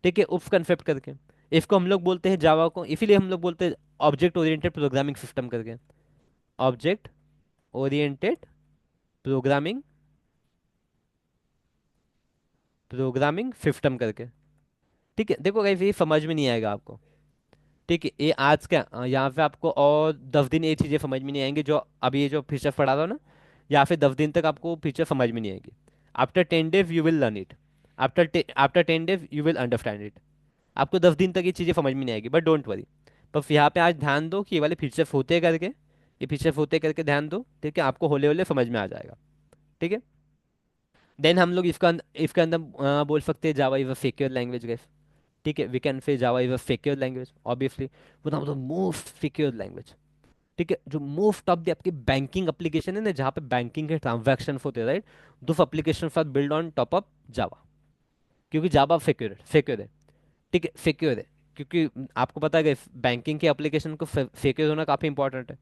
ठीक है, उप्स कंसेप्ट करके। इसको हम लोग बोलते हैं जावा को, इसीलिए हम लोग बोलते हैं ऑब्जेक्ट ओरिएंटेड प्रोग्रामिंग सिस्टम करके। Object oriented programming programming system करके। ठीक है, देखो गाइस ये समझ में नहीं आएगा आपको। ठीक है, ये आज का यहाँ पे आपको और 10 दिन ये चीज़ें समझ में नहीं आएंगी, जो अभी ये जो फीचर पढ़ा रहा हूँ ना, या फिर 10 दिन तक आपको फीचर समझ में नहीं आएगी। After 10 days you will learn it. After 10 days you will understand it. आपको 10 दिन तक ये चीज़ें समझ में नहीं आएगी, बट डोंट वरी। बस यहाँ पे आज ध्यान दो कि ये वाले फीचर्स होते करके, ये फीचर्स होते करके ध्यान दो, ठीक है, आपको होले होले समझ में आ जाएगा। ठीक है। देन हम लोग इसका अंदर बोल सकते हैं Java is a secure language guys. ठीक है, we can say Java is a secure language obviously, one of the most secure language. ठीक है, जो मोस्ट ऑफ द आपकी बैंकिंग एप्लीकेशन है ना, जहाँ पे बैंकिंग के ट्रांजैक्शन होते हैं, right, those application are build on top of Java. क्योंकि जावा सिक्योर सिक्योर है। ठीक है, सिक्योर है। क्योंकि आपको पता है कि बैंकिंग के एप्लीकेशन को सिक्योर होना काफ़ी इंपॉर्टेंट है।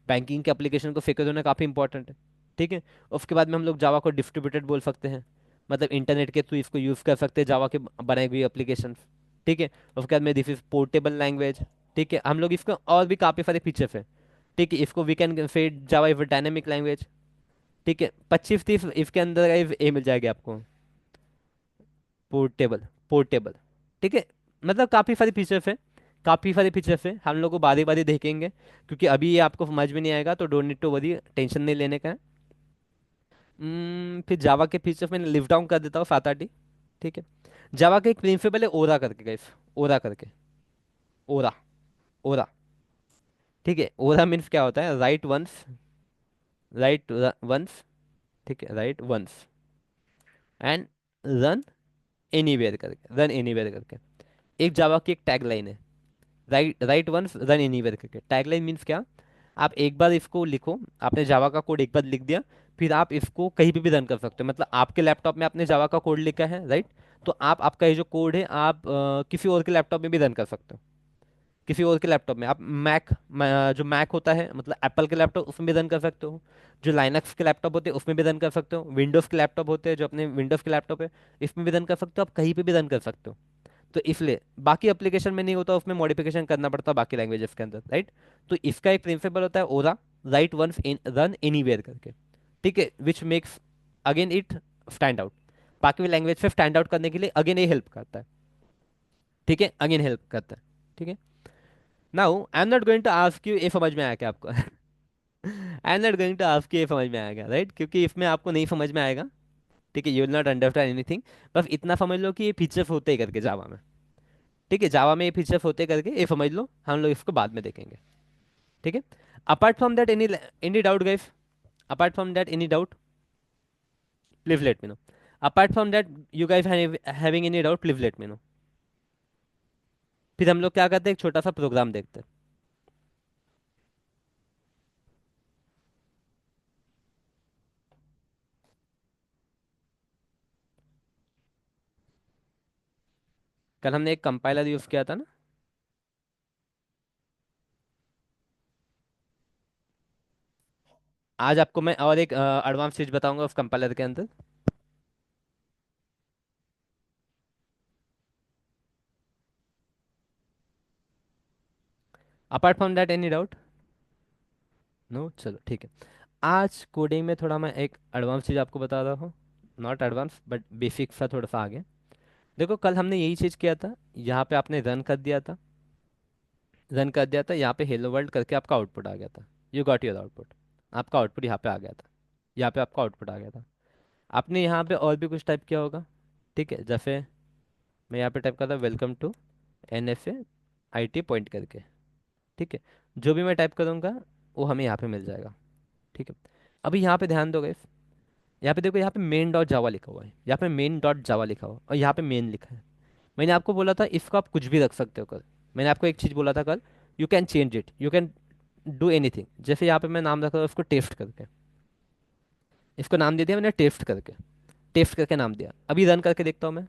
बैंकिंग के एप्लीकेशन को सिक्योर होना काफ़ी इंपॉर्टेंट है। ठीक है। उसके बाद में हम लोग जावा को डिस्ट्रीब्यूटेड बोल सकते हैं, मतलब इंटरनेट के थ्रू इसको यूज़ कर सकते हैं, जावा के बनाई हुई एप्लीकेशन। ठीक है। उसके बाद में दिस इज पोर्टेबल लैंग्वेज। ठीक है, हम लोग इसको और भी काफ़ी सारे फीचर्स हैं। ठीक है, इसको we can fed Java is dynamic language. ठीक है, 25-30 इसके अंदर ये मिल जाएगी आपको, पोर्टेबल। पोर्टेबल। ठीक है, मतलब काफ़ी सारी फीचर्स है, काफ़ी सारे फीचर्स है, हम लोग को बारी बारी देखेंगे, क्योंकि अभी ये आपको समझ में नहीं आएगा, तो don't need to worry, tension नहीं लेने का है। फिर जावा के फीचर्स मैंने लिव डाउन कर देता हूँ 7 8 ही। ठीक है। जावा का एक प्रिंसिपल है ओरा करके गाइस, ओरा करके। ओरा। ओरा। ठीक है, ओरा मीन्स क्या होता है, राइट वंस, राइट वंस, ठीक है, write once and run anywhere करके, रन एनीवेयर करके। एक जावा की एक टैगलाइन है, write write once run anywhere करके। टैगलाइन मीन्स क्या, आप एक बार इसको लिखो, आपने जावा का कोड एक बार लिख दिया, फिर आप इसको कहीं पे भी रन कर सकते हो। मतलब आपके लैपटॉप में आपने जावा का कोड लिखा है, राइट, तो आप आपका ये जो कोड है आप किसी और के लैपटॉप में भी रन कर सकते हो। किसी और के लैपटॉप में आप जो मैक होता है, मतलब एप्पल के लैपटॉप, उसमें भी रन कर सकते हो। जो लाइनक्स के लैपटॉप होते हैं उसमें भी रन कर सकते हो। विंडोज़ के लैपटॉप होते हैं, जो अपने विंडोज़ के लैपटॉप है, इसमें भी रन कर सकते हो, आप कहीं पे भी रन कर सकते हो। तो इसलिए बाकी एप्लीकेशन में नहीं होता, उसमें मॉडिफिकेशन करना पड़ता बाकी लैंग्वेजेस के अंदर, राइट। तो इसका एक प्रिंसिपल होता है ओरा, write once in run anywhere करके। ठीक है, which makes again it stand out. बाकी लैंग्वेज से स्टैंड आउट करने के लिए अगेन ये हेल्प करता है। ठीक है, अगेन हेल्प करता है। ठीक है। Now I am not going to ask you, ये समझ में आया क्या आपको? I am not going to ask you ये समझ में आएगा, राइट, क्योंकि इसमें आपको नहीं समझ में आएगा। ठीक है, you will not understand anything. बस इतना समझ लो कि ये फीचर्स होते ही करके जावा में। ठीक है, जावा में ये फीचर्स होते करके ये समझ लो, हम लोग इसको बाद में देखेंगे। ठीक है। Apart from that any doubt guys, apart from that any doubt, please let me no. Apart from that you guys having any doubt, please let me no. फिर हम लोग क्या करते हैं, एक छोटा सा प्रोग्राम देखते हैं। कल हमने एक कंपाइलर यूज किया था ना। आज आपको मैं और एक एडवांस चीज बताऊंगा उस कंपाइलर के अंदर। Apart from that any doubt, no, चलो ठीक है। आज कोडिंग में थोड़ा मैं एक एडवांस चीज़ आपको बता रहा हूँ, नॉट एडवांस बट बेसिक सा थोड़ा सा आगे। देखो कल हमने यही चीज़ किया था, यहाँ पे आपने रन कर दिया था, रन कर दिया था, यहाँ पे हेलो वर्ल्ड करके आपका आउटपुट आ गया था। यू गॉट योर आउटपुट, आपका आउटपुट यहाँ पे आ गया था, यहाँ पे आपका आउटपुट आ गया था। आपने यहाँ पे और भी कुछ टाइप किया होगा। ठीक है, जैसे मैं यहाँ पे टाइप करता हूँ welcome to NFA IT point करके। ठीक है, जो भी मैं टाइप करूँगा वो हमें यहाँ पे मिल जाएगा। ठीक है, अभी यहाँ पे ध्यान दोगे, यहाँ पे देखो, यहाँ पे मेन डॉट जावा लिखा हुआ है, यहाँ पे मेन डॉट जावा लिखा हुआ है, और यहाँ पे मेन लिखा है। मैंने आपको बोला था इसको आप कुछ भी रख सकते हो कल। मैंने आपको एक चीज़ बोला था कल, you can change it, you can do anything. जैसे यहाँ पे मैं नाम रखा था उसको टेस्ट करके, इसको नाम दे दिया मैंने टेस्ट करके, टेस्ट करके नाम दिया। अभी रन करके देखता हूँ मैं।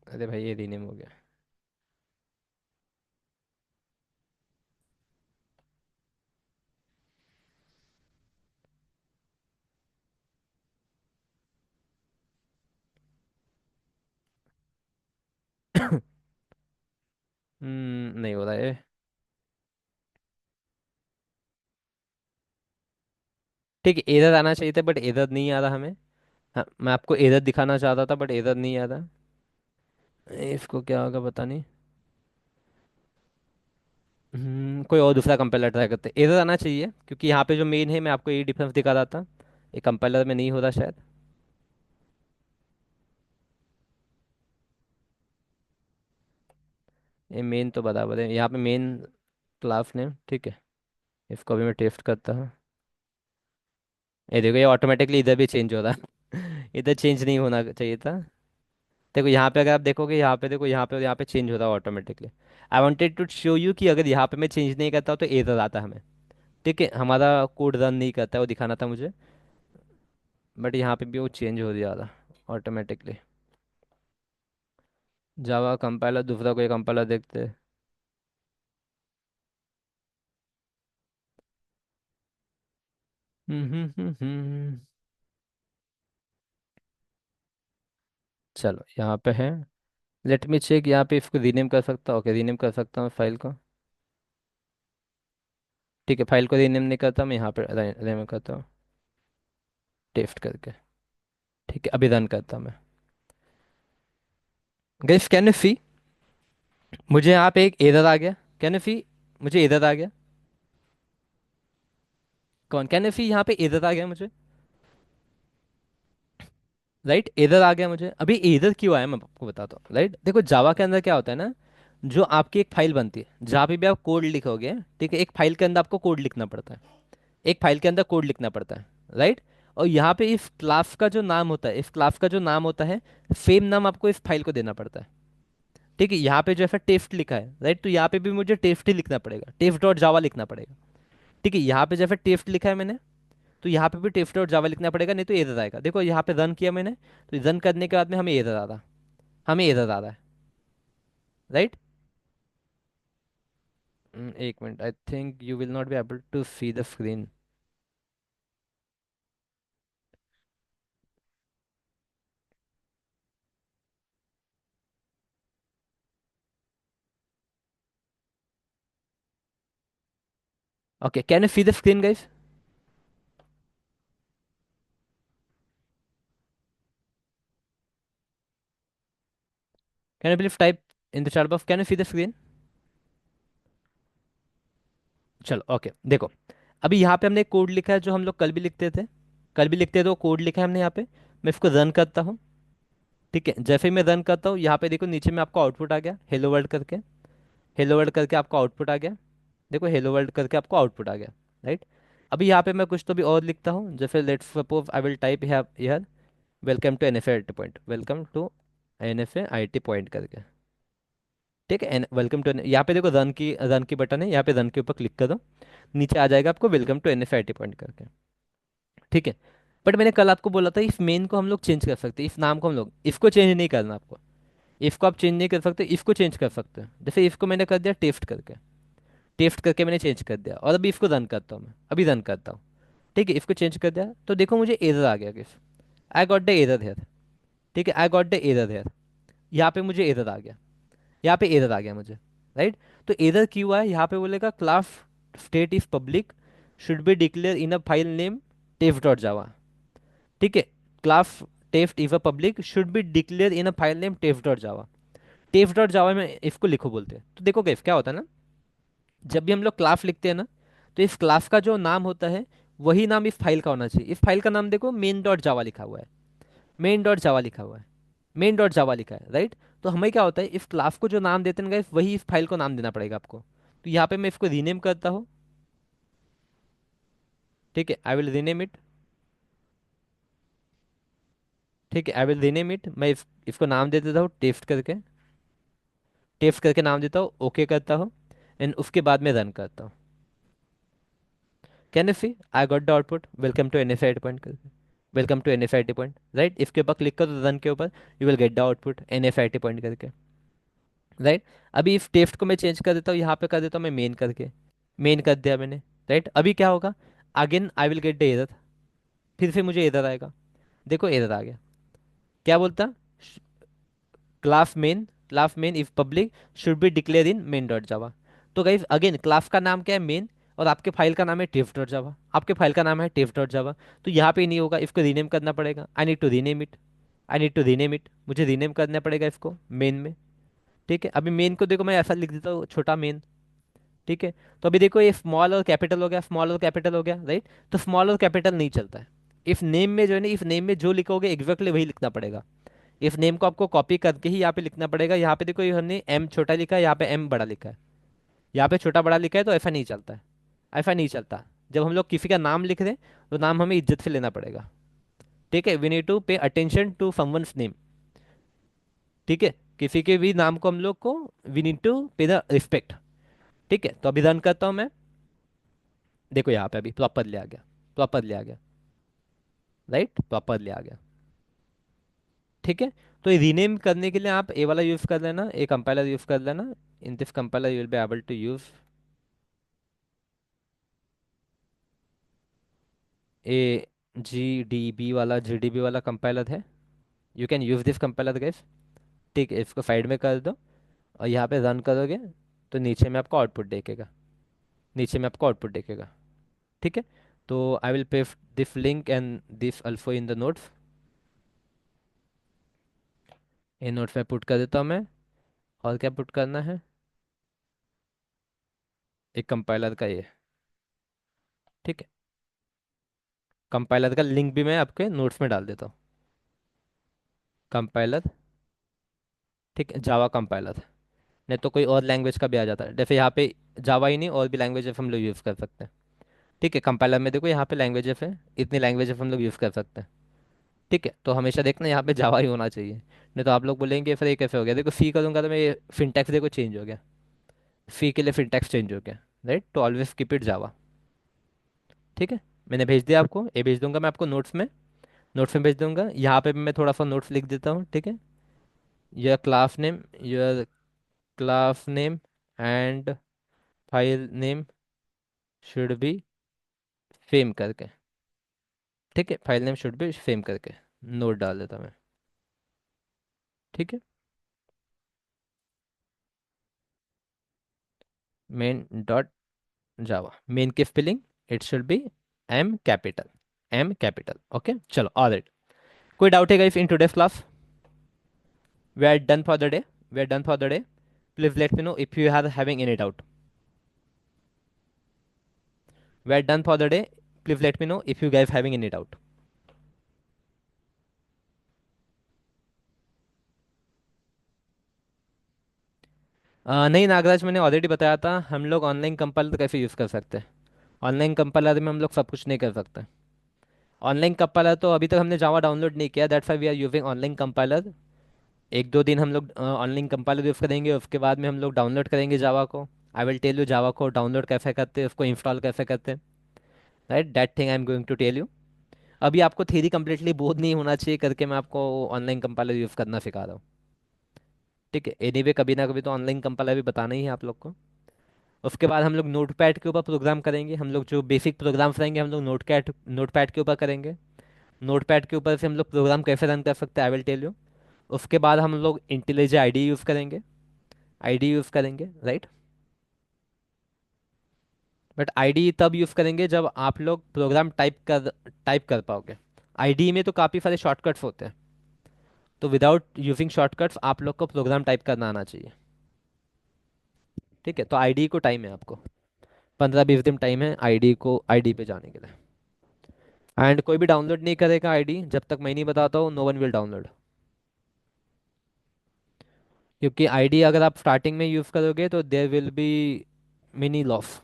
अरे भाई ये रीनेम हो गया। नहीं हो रहा है। ठीक है, एरर आना चाहिए था बट एरर नहीं आ रहा हमें। हाँ, मैं आपको एरर दिखाना चाहता था बट एरर नहीं आ रहा। इसको क्या होगा पता नहीं। कोई और दूसरा कंपाइलर ट्राई करते, एरर आना चाहिए क्योंकि यहाँ पे जो मेन है मैं आपको यही डिफरेंस दिखा रहा था, ये कंपाइलर में नहीं हो रहा शायद। ये मेन तो बराबर है यहाँ पे, मेन क्लास नेम। ठीक है, इसको भी मैं टेस्ट करता हूँ। ये देखो, ये ऑटोमेटिकली इधर भी चेंज हो रहा है इधर चेंज नहीं होना चाहिए था। देखो यहाँ पे अगर आप देखोगे, यहाँ पे देखो, यहाँ पे और यहाँ पे चेंज हो रहा है automatically. I wanted to show you कि अगर यहाँ पे मैं चेंज नहीं करता हूँ तो एरर आता है हमें। ठीक है, हमारा कोड रन नहीं करता है, वो दिखाना था मुझे। बट यहाँ पे भी वो चेंज हो जा रहा ऑटोमेटिकली। जावा कंपाइलर, दूसरा कोई कंपाइलर देखते हैं। हम्म। चलो यहाँ पे है, लेट मी चेक। यहाँ पे इसको रीनेम कर सकता हूँ, ओके रीनेम कर सकता हूँ फाइल को। ठीक है, फाइल को रीनेम नहीं करता मैं, यहाँ पे रीनेम करता हूँ टेस्ट करके। ठीक है, अभी रन करता हूँ मैं। गाइस कैन यू सी, मुझे यहाँ पे एक एरर आ गया। कैन यू सी, मुझे एरर आ गया। कौन, कैन यू सी, यहाँ पे एरर आ गया मुझे। राइट, एरर आ गया मुझे। अभी एरर क्यों आया मैं आपको बताता हूँ। राइट, देखो जावा के अंदर क्या होता है ना, जो आपकी एक फाइल बनती है जहाँ पे भी आप कोड लिखोगे, ठीक है, एक फाइल के अंदर आपको कोड लिखना पड़ता है, एक फाइल के अंदर कोड लिखना पड़ता है। राइट, और यहाँ पे इस क्लास का जो नाम होता है, इस क्लास का जो नाम होता है, सेम नाम आपको इस फाइल को देना पड़ता है। ठीक है, यहाँ पे जो है टेस्ट लिखा है, राइट, तो यहाँ पे भी मुझे टेस्ट ही लिखना पड़ेगा, टेस्ट डॉट जावा लिखना पड़ेगा। ठीक है, यहाँ पे जैसे टेस्ट लिखा है मैंने, तो यहाँ पे भी टेस्ट डॉट जावा लिखना पड़ेगा, नहीं तो एरर आएगा। देखो यहाँ पे रन किया मैंने, तो रन करने के बाद में हमें एरर आ रहा, हमें एरर आ रहा है। राइट, एक minute, I think you will not be able to see the screen. Okay, can you see the screen guys? Can you please type in the chat box, can you see the screen? चलो okay, देखो अभी यहाँ पे हमने एक code लिखा है जो हम लोग कल भी लिखते थे, कल भी लिखते थे, वो कोड लिखा है हमने यहाँ पे। मैं इसको रन करता हूँ। ठीक है, जैसे ही मैं रन करता हूँ, यहाँ पे देखो नीचे में आपको आउटपुट आ गया हेलो वर्ल्ड करके, हेलो वर्ल्ड करके आपको आउटपुट आ गया। देखो हेलो वर्ल्ड करके आपको आउटपुट आ गया। राइट, अभी यहाँ पे मैं कुछ तो भी और लिखता हूँ, जैसे let's suppose I will type here welcome to NFA IT point, welcome to NFA IT point करके। ठीक है, वेलकम टू, यहाँ पे देखो रन की बटन है, यहाँ पे रन के ऊपर क्लिक करो, नीचे आ जाएगा आपको welcome to NFA IT point करके। ठीक है, बट मैंने कल आपको बोला था इस मेन को हम लोग चेंज कर सकते हैं, इस नाम को हम लोग, इसको चेंज नहीं करना आपको। इसको आप चेंज नहीं कर सकते, इसको चेंज कर सकते हैं। जैसे इसको मैंने कर दिया टेस्ट करके, टेस्ट करके मैंने चेंज कर दिया, और अभी इसको रन करता हूँ मैं, अभी रन करता हूँ। ठीक है, इसको चेंज कर दिया तो देखो मुझे एरर आ गया किस, I got the error here. ठीक है, I got the error here, यहाँ पे मुझे एरर आ गया, यहाँ पे एरर आ गया मुझे। राइट, तो एरर क्यों आया, यहाँ पे बोलेगा class state is public, should be declare in a file name test dot Java. ठीक है, class test is a public should be declare in a file name test dot Java. Test dot Java में इसको लिखो बोलते हैं। तो देखो guys क्या होता है ना, जब भी हम लोग क्लास लिखते हैं ना, तो इस क्लास का जो नाम होता है वही नाम इस फाइल का होना चाहिए। इस फाइल का नाम देखो, मेन डॉट जावा लिखा हुआ है, मेन डॉट जावा लिखा हुआ है, मेन डॉट जावा लिखा है, राइट। तो हमें क्या होता है, इस क्लास को जो नाम देते हैं guys, वही इस फाइल को नाम देना पड़ेगा आपको। तो यहाँ पे मैं इसको रीनेम करता हूँ। ठीक है, आई विल रीनेम इट। ठीक है, आई विल रीनेम इट। मैं इसको नाम दे देता हूँ टेस्ट करके, टेस्ट करके नाम देता हूँ, ओके करता हूँ, एंड उसके बाद मैं रन करता हूँ। Can you see, I got the output, welcome to NSIT point करके, welcome to NSIT point, right. इसके ऊपर क्लिक करो रन के ऊपर, you will get the output NSIT point करके, राइट। अभी इस टेस्ट को मैं चेंज कर देता हूँ, यहाँ पे कर देता हूँ मैं मेन करके, मेन कर दिया मैंने, राइट। अभी क्या होगा, again I will get the error, फिर से मुझे एरर आएगा। देखो एरर आ गया, क्या बोलता, class main if public should be declare in main dot जावा। तो गाइस अगेन क्लास का नाम क्या है, मेन, और आपके फाइल का नाम है टेस्ट डॉट जावा, आपके फाइल का नाम है टेस्ट डॉट जावा। तो यहाँ पे नहीं होगा, इसको रीनेम करना पड़ेगा। I need to rename it, I need to rename it, मुझे रीनेम करना पड़ेगा इसको मेन में। ठीक है, अभी मेन को देखो मैं ऐसा लिख देता हूँ, छोटा मेन। ठीक है, तो अभी देखो ये स्मॉल और कैपिटल हो गया, स्मॉल और कैपिटल हो गया, राइट। तो स्मॉल और कैपिटल नहीं चलता है इफ नेम में, जो है ना, इफ नेम में जो लिखोगे एग्जैक्टली वही लिखना पड़ेगा। इस नेम को आपको कॉपी करके ही यहाँ पे लिखना पड़ेगा। यहाँ पे देखो ये हमने एम छोटा लिखा है, यहाँ पे एम बड़ा लिखा है, यहाँ पे छोटा बड़ा लिखा है, तो ऐसा नहीं चलता है, ऐसा नहीं चलता। जब हम लोग किसी का नाम लिख रहे हैं तो नाम हमें इज्जत से लेना पड़ेगा। ठीक है, we need to pay attention to someone's name. ठीक है, किसी के भी नाम को हम लोग को, वी नीड टू पे द रिस्पेक्ट। ठीक है, तो अभी रन करता हूँ मैं, देखो यहाँ पे अभी प्रॉपर ले आ गया, प्रॉपर ले आ गया, राइट, प्रॉपर ले आ गया। ठीक है, तो ये रीनेम करने के लिए आप ए वाला यूज़ कर लेना, ए कंपाइलर यूज़ कर लेना। In this compiler you will be able to use AGDB वाला, GDB वाला कंपाइलर है। You can use this compiler guys. ठीक है, इसको साइड में कर दो, और यहाँ पे रन करोगे तो नीचे में आपको आउटपुट देखेगा, नीचे में आपको आउटपुट देखेगा। ठीक है, तो I will paste this link and this also in the notes, in notes में पुट कर देता हूँ मैं। और क्या पुट करना है, एक कंपाइलर का ये। ठीक है, कंपाइलर का लिंक भी मैं आपके नोट्स में डाल देता हूँ, कंपाइलर। ठीक है, जावा कंपाइलर, नहीं तो कोई और लैंग्वेज का भी आ जाता है, जैसे यहाँ पे जावा ही नहीं और भी लैंग्वेज हम लोग यूज़ कर सकते हैं। ठीक है, कंपाइलर में देखो यहाँ पे लैंग्वेजेस है, इतनी लैंग्वेजेस हम लोग यूज़ कर सकते हैं। ठीक है, तो हमेशा देखना यहाँ पे जावा ही होना चाहिए, नहीं तो आप लोग बोलेंगे फिर ये कैसे हो गया। देखो सी करूँगा तो मैं ये फिनटैक्स देखो चेंज हो गया, सी के लिए फिनटैक्स चेंज हो गया, राइट। तो ऑलवेज कीप इट जावा। ठीक है, मैंने भेज दिया आपको, ये भेज दूंगा मैं आपको नोट्स में, नोट्स में भेज दूंगा। यहाँ पे भी मैं थोड़ा सा नोट्स लिख देता हूँ। ठीक है, your class name, your class name and file name should be same करके। ठीक है, file name should be same करके नोट डाल देता मैं। ठीक है, मेन डॉट जावा, मेन की spelling it should be M capital, M capital. Okay, चलो ऑलराइट। कोई डाउट है guys in today's class? We are done for the day, we are done for the day. Please let me know if you are having any doubt. We are done for the day, please let me know if you guys having any doubt. नहीं नागराज, मैंने already बताया था हम लोग online compiler कैसे use कर सकते हैं। ऑनलाइन कंपाइलर में हम लोग सब कुछ नहीं कर सकते। ऑनलाइन कंपाइलर तो अभी तक हमने जावा डाउनलोड नहीं किया, that's why we are using online compiler. एक दो दिन हम लोग ऑनलाइन कंपाइलर यूज़ करेंगे, उसके बाद में हम लोग डाउनलोड करेंगे जावा को। आई विल टेल यू जावा को डाउनलोड कैसे करते हैं, उसको इंस्टॉल कैसे करते हैं, right. That thing I am going to tell you. अभी आपको थ्योरी कंप्लीटली बोध नहीं होना चाहिए करके मैं आपको ऑनलाइन कंपाइलर यूज़ करना सिखा रहा हूँ। ठीक है, एनीवे कभी ना कभी तो ऑनलाइन कंपाइलर भी बताना ही है आप लोग को। उसके बाद हम लोग नोटपैड के ऊपर प्रोग्राम करेंगे, हम लोग जो बेसिक प्रोग्राम्स रहेंगे हम लोग नोटपैड के ऊपर करेंगे। नोटपैड के ऊपर से हम लोग प्रोग्राम कैसे रन कर सकते हैं आई विल टेल यू। उसके बाद हम लोग इंटेलिजे आईडी यूज़ करेंगे, आईडी यूज़ करेंगे, राइट। बट आईडी तब यूज़ करेंगे जब आप लोग प्रोग्राम टाइप कर पाओगे। आईडी में तो काफ़ी सारे शॉर्टकट्स होते हैं, तो विदाउट यूजिंग शॉर्टकट्स आप लोग को प्रोग्राम टाइप करना आना चाहिए। ठीक है, तो आईडी को टाइम है आपको। 15-20 दिन टाइम है आईडी पे जाने के लिए। एंड कोई भी डाउनलोड नहीं करेगा आईडी जब तक मैं नहीं बताता हूँ, नो वन विल डाउनलोड। क्योंकि आईडी अगर आप स्टार्टिंग में यूज़ करोगे तो there will be mini loss.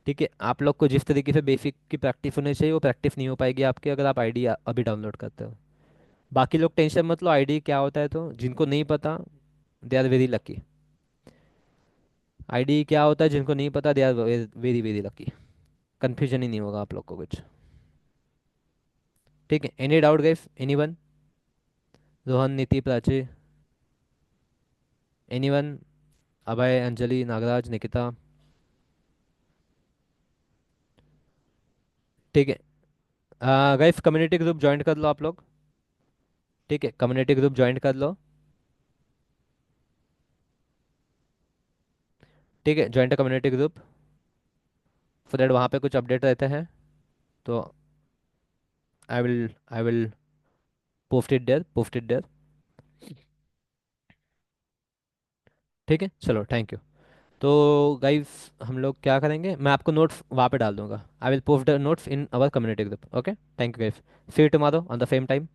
ठीक है, आप लोग को जिस तरीके से बेसिक की प्रैक्टिस होनी चाहिए वो प्रैक्टिस नहीं हो पाएगी आपकी अगर आप आईडी अभी डाउनलोड करते हो। बाकी लोग टेंशन मत लो, आईडी क्या होता है तो जिनको नहीं पता they are very lucky. ID क्या होता है जिनको नहीं पता they are very very lucky. Confusion ही नहीं होगा आप लोग को कुछ। ठीक है, any doubt guys, anyone? Rohan, Niti, Prachi, anyone? Abhay, Anjali, Nagraj, Nikita? ठीक है, गाइस कम्युनिटी ग्रुप ज्वाइन कर लो आप लोग। ठीक है, कम्युनिटी ग्रुप ज्वाइन कर लो। ठीक है, join the community group so that वहाँ पे कुछ अपडेट रहते हैं। तो I will post it there. ठीक है, चलो थैंक यू। तो गाइस हम लोग क्या करेंगे, मैं आपको नोट्स वहाँ पे डाल दूंगा। I will post the notes in our community group. Okay, thank you guys. See you tomorrow on the same time.